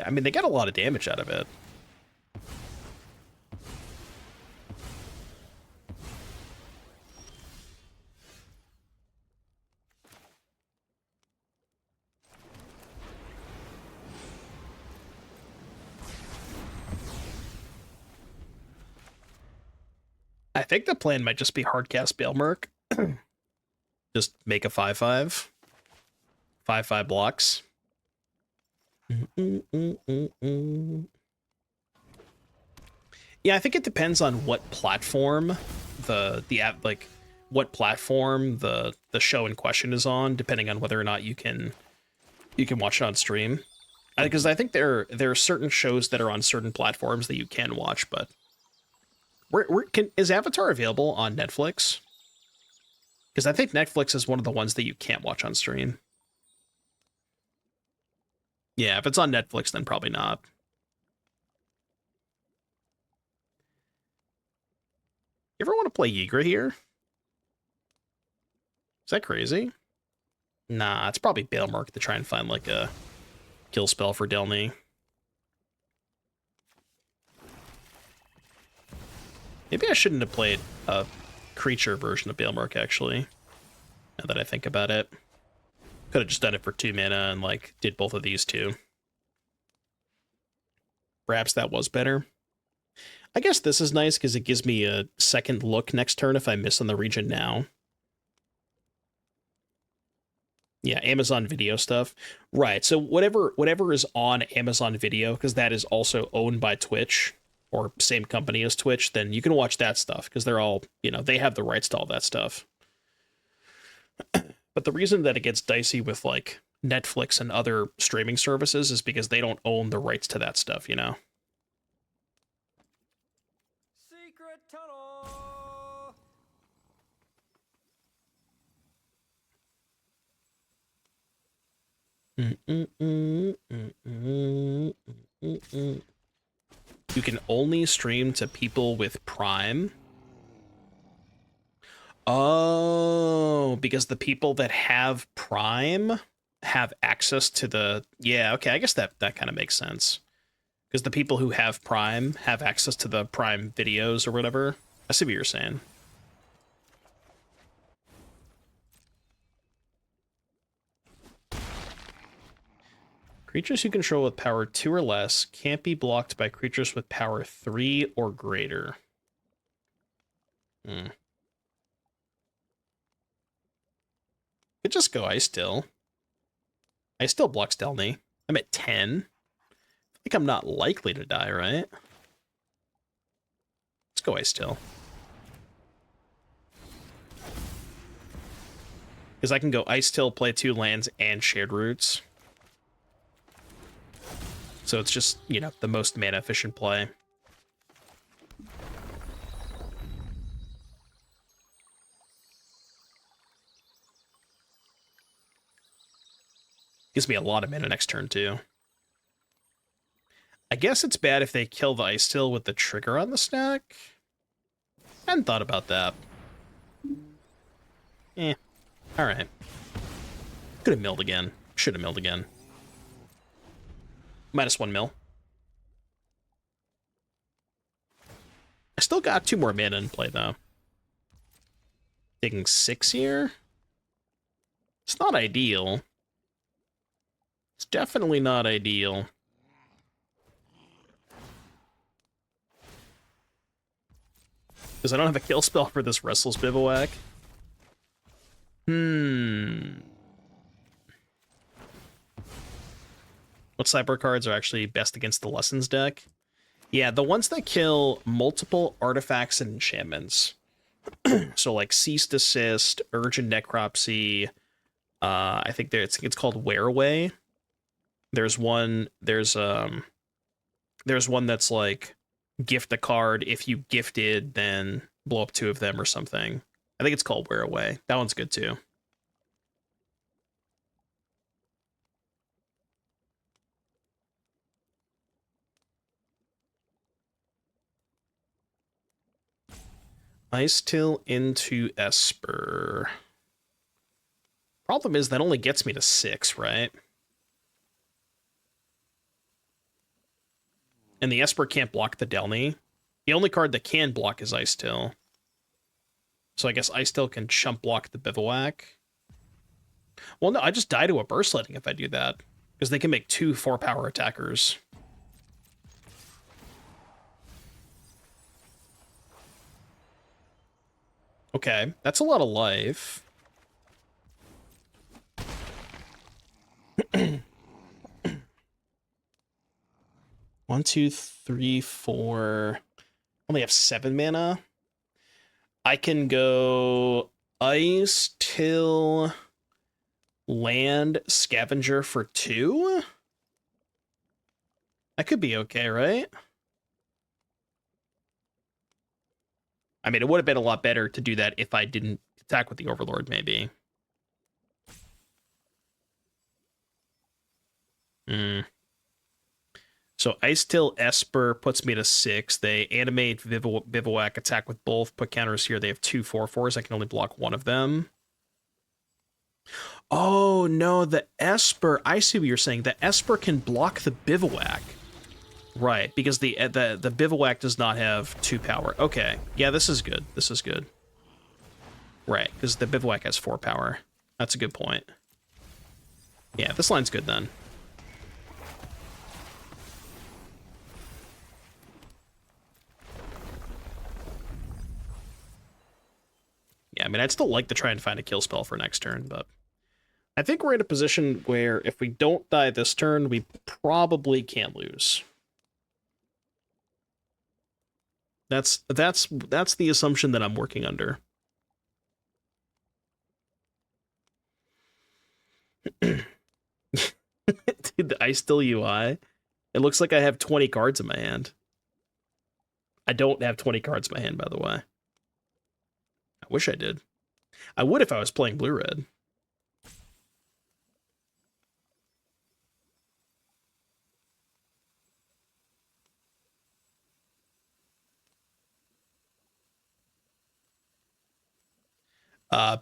I mean, they got a lot of damage out of it. I think the plan might just be hardcast Baelmerk. Just make a 5/5. 5/5 blocks. Yeah, I think it depends on what platform what platform the show in question is on, depending on whether or not you can You can watch it on stream. Because I think there are certain shows that are on certain platforms that you can watch, but is Avatar available on Netflix? Because I think Netflix is one of the ones that you can't watch on stream. Yeah, if it's on Netflix, then probably not. You ever want to play Ygritte here? Is that crazy? Nah, it's probably Bailmark to try and find like a kill spell for Delny. Maybe I shouldn't have played a creature version of Bailmark, actually. Now that I think about it. Could have just done it for 2 mana and, like, did both of these too. Perhaps that was better. I guess this is nice because it gives me a second look next turn if I miss on the region now. Yeah, Amazon Video stuff. Right, so whatever is on Amazon Video, because that is also owned by Twitch, or same company as Twitch, then you can watch that stuff, because they're all, you know, they have the rights to all that stuff. But the reason that it gets dicey with, like, Netflix and other streaming services is because they don't own the rights to that stuff, you know? Secret tunnel. You can only stream to people with Prime. Oh, because the people that have Prime have access to the... Yeah, okay, I guess that kind of makes sense. Because the people who have Prime have access to the Prime videos or whatever. I see what you're saying. Creatures you control with power 2 or less can't be blocked by creatures with power 3 or greater. Could just go Ice Still. Ice Still blocks Delny. I'm at 10. I think I'm not likely to die, right? Let's go Ice Still. Because I can go Ice Still, play 2 lands, and Shared Roots. So it's just, you know, the most mana efficient play. Gives me a lot of mana next turn, too. I guess it's bad if they kill the Ice Still with the trigger on the stack. I hadn't thought about that. Alright. Could have milled again. Should have milled again. -1 mill. I still got 2 more mana in play, though. Taking 6 here? It's not ideal. It's definitely not ideal. Because I don't have a kill spell for this Restless Bivouac. What cyber cards are actually best against the Lessons deck? Yeah, the ones that kill multiple artifacts and enchantments. So like Cease Desist, Urgent Necropsy. I think it's called Wear Away. There's one that's like gift a card. If you gifted, then blow up 2 of them or something. I think it's called Wear Away. That one's good too. Ice Till into Esper. Problem is that only gets me to 6, right? And the Esper can't block the Delny. The only card that can block is Ice Till. So I guess Ice Till can chump block the Bivouac. Well, no, I just die to a Burst Lightning if I do that. Because they can make 2 4-power attackers. Okay, that's a lot of life. 1, 2, 3, 4. Only have 7 mana. I can go Ice Till Land Scavenger for 2? That could be okay, right? I mean, it would have been a lot better to do that if I didn't attack with the Overlord, maybe. Hmm. So Ice Till Esper puts me to 6. They animate Bivouac, attack with both, put counters here. They have 2 4/4s. I can only block one of them. Oh, no, the Esper. I see what you're saying. The Esper can block the Bivouac. Right, because the Bivouac does not have 2 power. Okay, yeah, this is good. This is good. Right, because the Bivouac has 4 power. That's a good point. Yeah, this line's good then. Yeah, I mean, I'd still like to try and find a kill spell for next turn, but I think we're in a position where if we don't die this turn, we probably can't lose. That's the assumption that I'm working under. Dude, the Ice Still UI. It looks like I have 20 cards in my hand. I don't have 20 cards in my hand, by the way. I wish I did. I would if I was playing blue-red.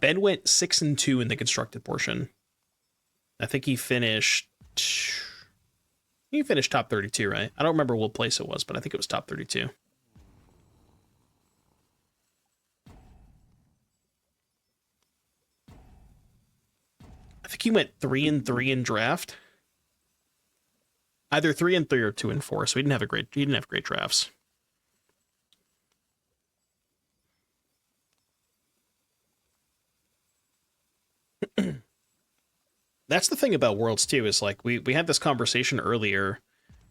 Ben went 6-2 in the constructed portion. I think he finished top 32, right? I don't remember what place it was, but I think it was top 32. I think he went 3-3 in draft. Either 3-3 or 2-4. So he didn't have great drafts. That's the thing about Worlds too, is like we had this conversation earlier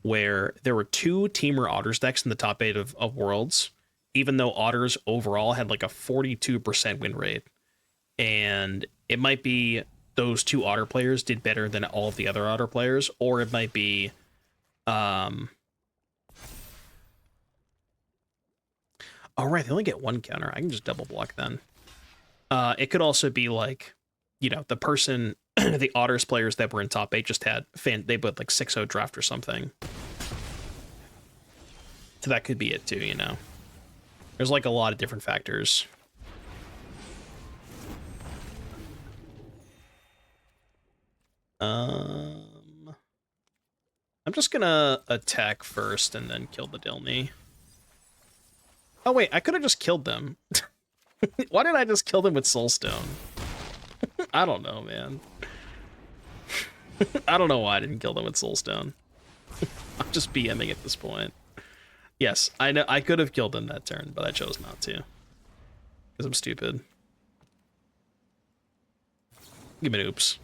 where there were 2 Teamer Otters decks in the top 8 of Worlds, even though Otters overall had like a 42% win rate. And it might be those 2 Otter players did better than all of the other Otter players, or it might be oh right, they only get 1 counter. I can just double block then. It could also be like, you know, the person, the Otters players that were in top 8 just had they put like 6-0 draft or something. So that could be it too, you know. There's like a lot of different factors. I'm just gonna attack first and then kill the Dilney. Oh wait, I could have just killed them. Why did I just kill them with Soulstone? I don't know, man. I don't know why I didn't kill them with Soulstone. I'm just BMing at this point. Yes, I know I could have killed them that turn, but I chose not to. Because I'm stupid. Give me an oops.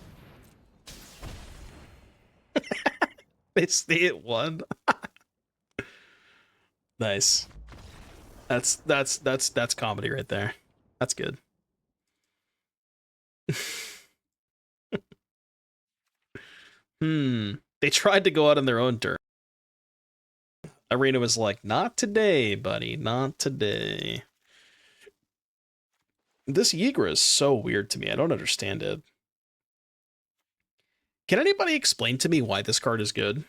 They stay at 1. Nice. That's comedy right there. That's good. They tried to go out on their own turn. Arena was like, not today, buddy, not today. This Yigra is so weird to me. I don't understand it. Can anybody explain to me why this card is good?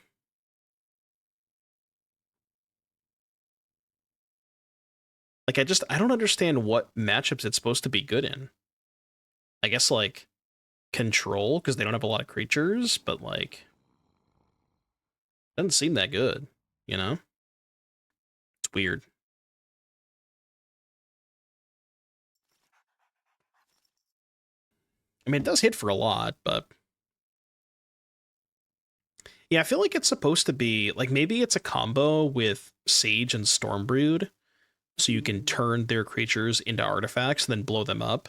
Like, I don't understand what matchups it's supposed to be good in. I guess, like, control, because they don't have a lot of creatures, but, like, doesn't seem that good, you know? It's weird. I mean, it does hit for a lot, but... Yeah, I feel like it's supposed to be, like, maybe it's a combo with Sage and Stormbrood, so you can turn their creatures into artifacts and then blow them up.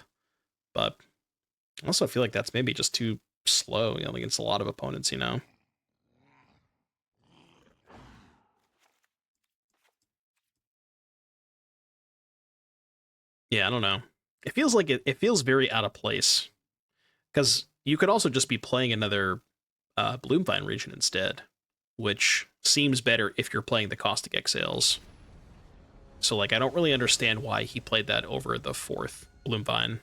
But I also feel like that's maybe just too slow, you know, against a lot of opponents, you know? Yeah, I don't know. It feels like it feels very out of place. Because you could also just be playing another Bloomvine region instead, which seems better if you're playing the Caustic Exhales. So, like, I don't really understand why he played that over the 4th Bloomvine.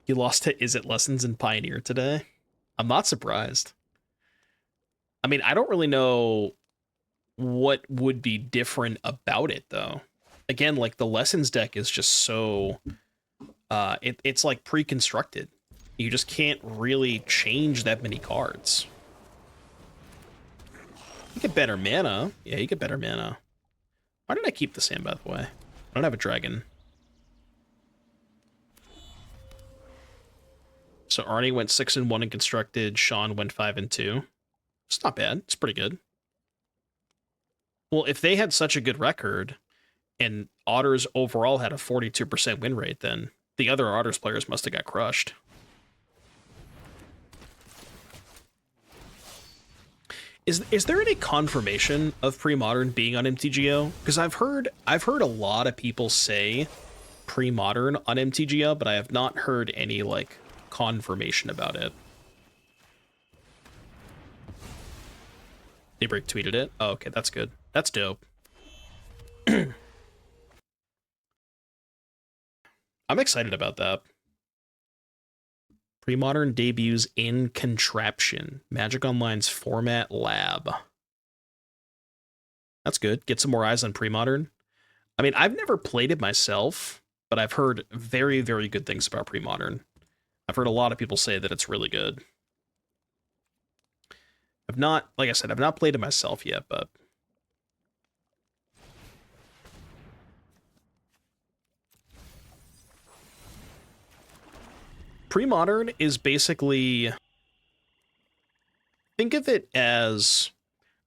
He lost to Izzet Lessons in Pioneer today. I'm not surprised. I mean, I don't really know what would be different about it, though. Again, like, the Lessons deck is just so... it's, like, pre-constructed. You just can't really change that many cards. You get better mana. Yeah, you get better mana. Why did I keep the sand, by the way? I don't have a dragon. So Arnie went 6-1 in constructed. Sean went 5-2. It's not bad. It's pretty good. Well, if they had such a good record, and Otters overall had a 42% win rate, then the other Otters players must have got crushed. Is there any confirmation of pre-modern being on MTGO? Because I've heard a lot of people say pre-modern on MTGO, but I have not heard any like confirmation about it. Daybreak tweeted it. Oh, okay, that's good. That's dope. I'm excited about that. Pre-modern debuts in Contraption. Magic Online's Format Lab. That's good. Get some more eyes on pre-modern. I mean, I've never played it myself, but I've heard very, very good things about pre-modern. I've heard a lot of people say that it's really good. I've not, like I said, I've not played it myself yet, but... Pre-modern is basically... Think of it as...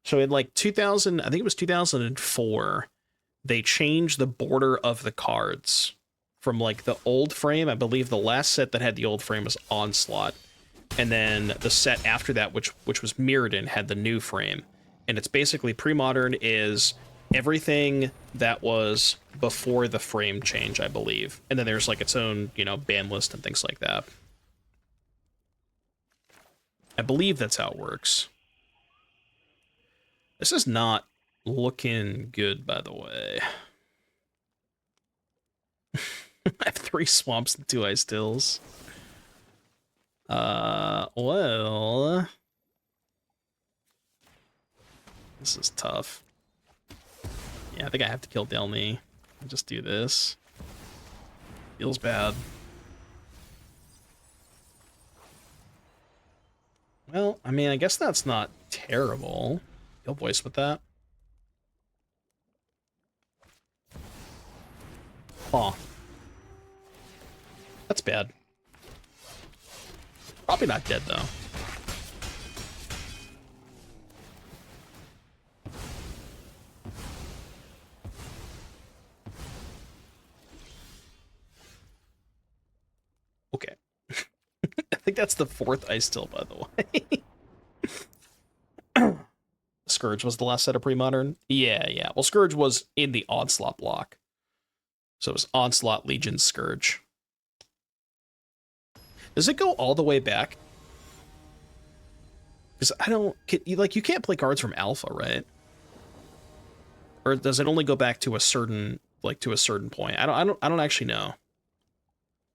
So in like 2000, I think it was 2004, they changed the border of the cards from like the old frame. I believe the last set that had the old frame was Onslaught. And then the set after that, which was Mirrodin, had the new frame. And it's basically pre-modern is everything that was before the frame change, I believe. And then there's like its own, you know, ban list and things like that. I believe that's how it works. This is not looking good, by the way. I have 3 swamps and 2 ice stills. Well... This is tough. Yeah, I think I have to kill Delny. I'll just do this. Feels bad. Well, I mean, I guess that's not terrible. You'll voice with that. Huh. That's bad. Probably not dead, though. Okay. I think that's the 4th ice still, by the way. Scourge was the last set of pre-modern? Yeah. Well, Scourge was in the Onslaught block. So it was Onslaught, Legion, Scourge. Does it go all the way back? Because I don't... you can't play cards from Alpha, right? Or does it only go back to a certain... to a certain point? I don't actually know.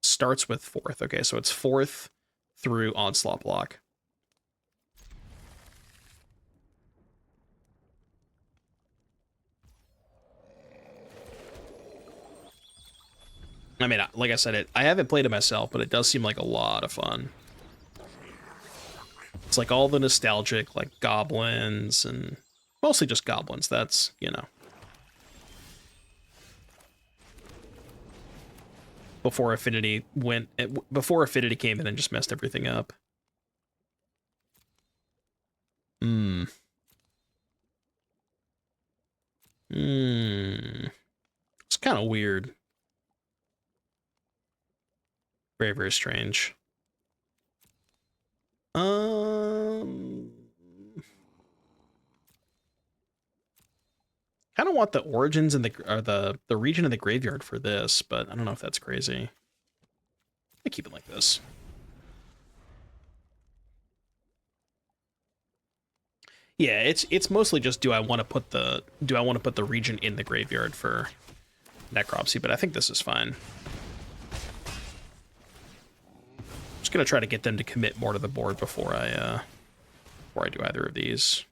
Starts with 4th. Okay, so it's 4th through Onslaught block. I mean, like I said, I haven't played it myself, but it does seem like a lot of fun. It's like all the nostalgic, like, goblins, and mostly just goblins. That's, you know. Before Affinity came in and just messed everything up. It's kind of weird. Very, very strange. Kind of want the origins and the region of the graveyard for this, but I don't know if that's crazy. I keep it like this. Yeah, it's mostly just do I want to put the region in the graveyard for necropsy, but I think this is fine. Just gonna try to get them to commit more to the board before I do either of these.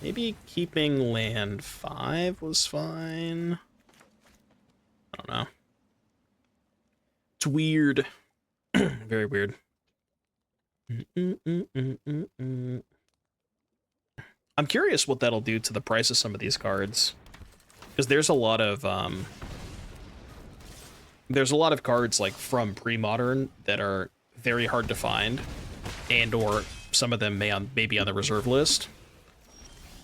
Maybe keeping land 5 was fine. I don't know. It's weird. Very weird. I'm curious what that'll do to the price of some of these cards. Because there's a lot of cards like from pre-modern that are very hard to find, and or some of them may be on the reserve list.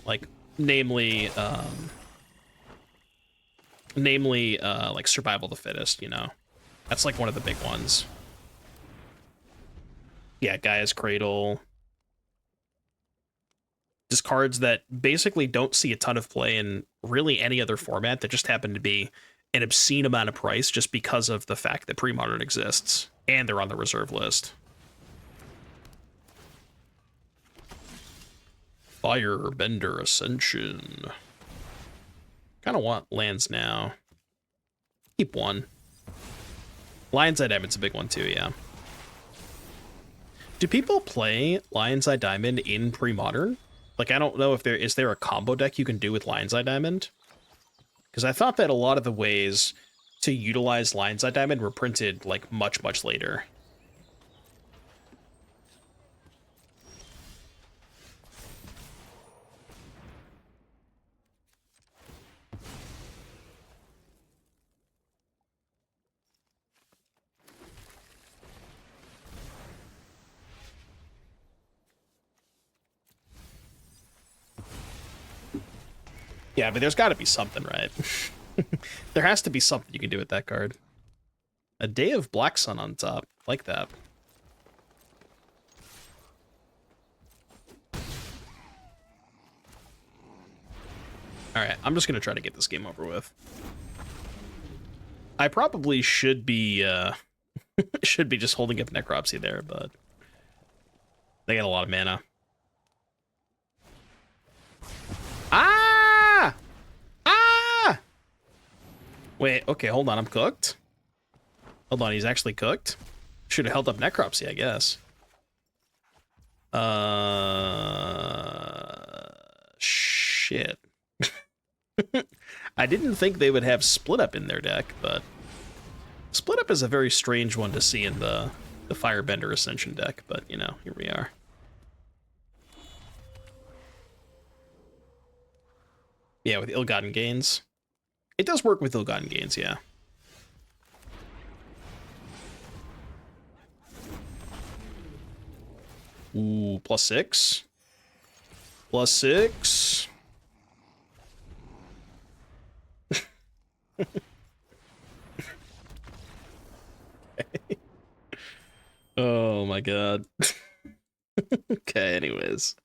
Like namely like Survival of the Fittest, you know. That's like one of the big ones. Yeah, Gaia's Cradle. Just cards that basically don't see a ton of play in really any other format, that just happen to be an obscene amount of price just because of the fact that pre-modern exists and they're on the reserve list. Firebender Ascension. Kind of want lands now. Keep one. Lion's Eye Diamond's a big one too, yeah. Do people play Lion's Eye Diamond in pre-modern? Like, I don't know if is there a combo deck you can do with Lion's Eye Diamond? Because I thought that a lot of the ways to utilize Lion's Eye Diamond were printed, like, much, much later. Yeah, but there's got to be something, right? There has to be something you can do with that card. A Day of Black Sun on top. Like that. Alright, I'm just going to try to get this game over with. I probably should be just holding up Necropsy there, but they got a lot of mana. Ah! Ah! Wait, okay, hold on, I'm cooked? Hold on, he's actually cooked? Should have held up Necropsy, I guess. Shit. I didn't think they would have Split Up in their deck, but Split Up is a very strange one to see in the Firebender Ascension deck, but, you know, here we are. Yeah, with Ill-Gotten Gains. It does work with Ill-Gotten Gains, yeah. Ooh, +6. +6. Oh my god. Okay, anyways.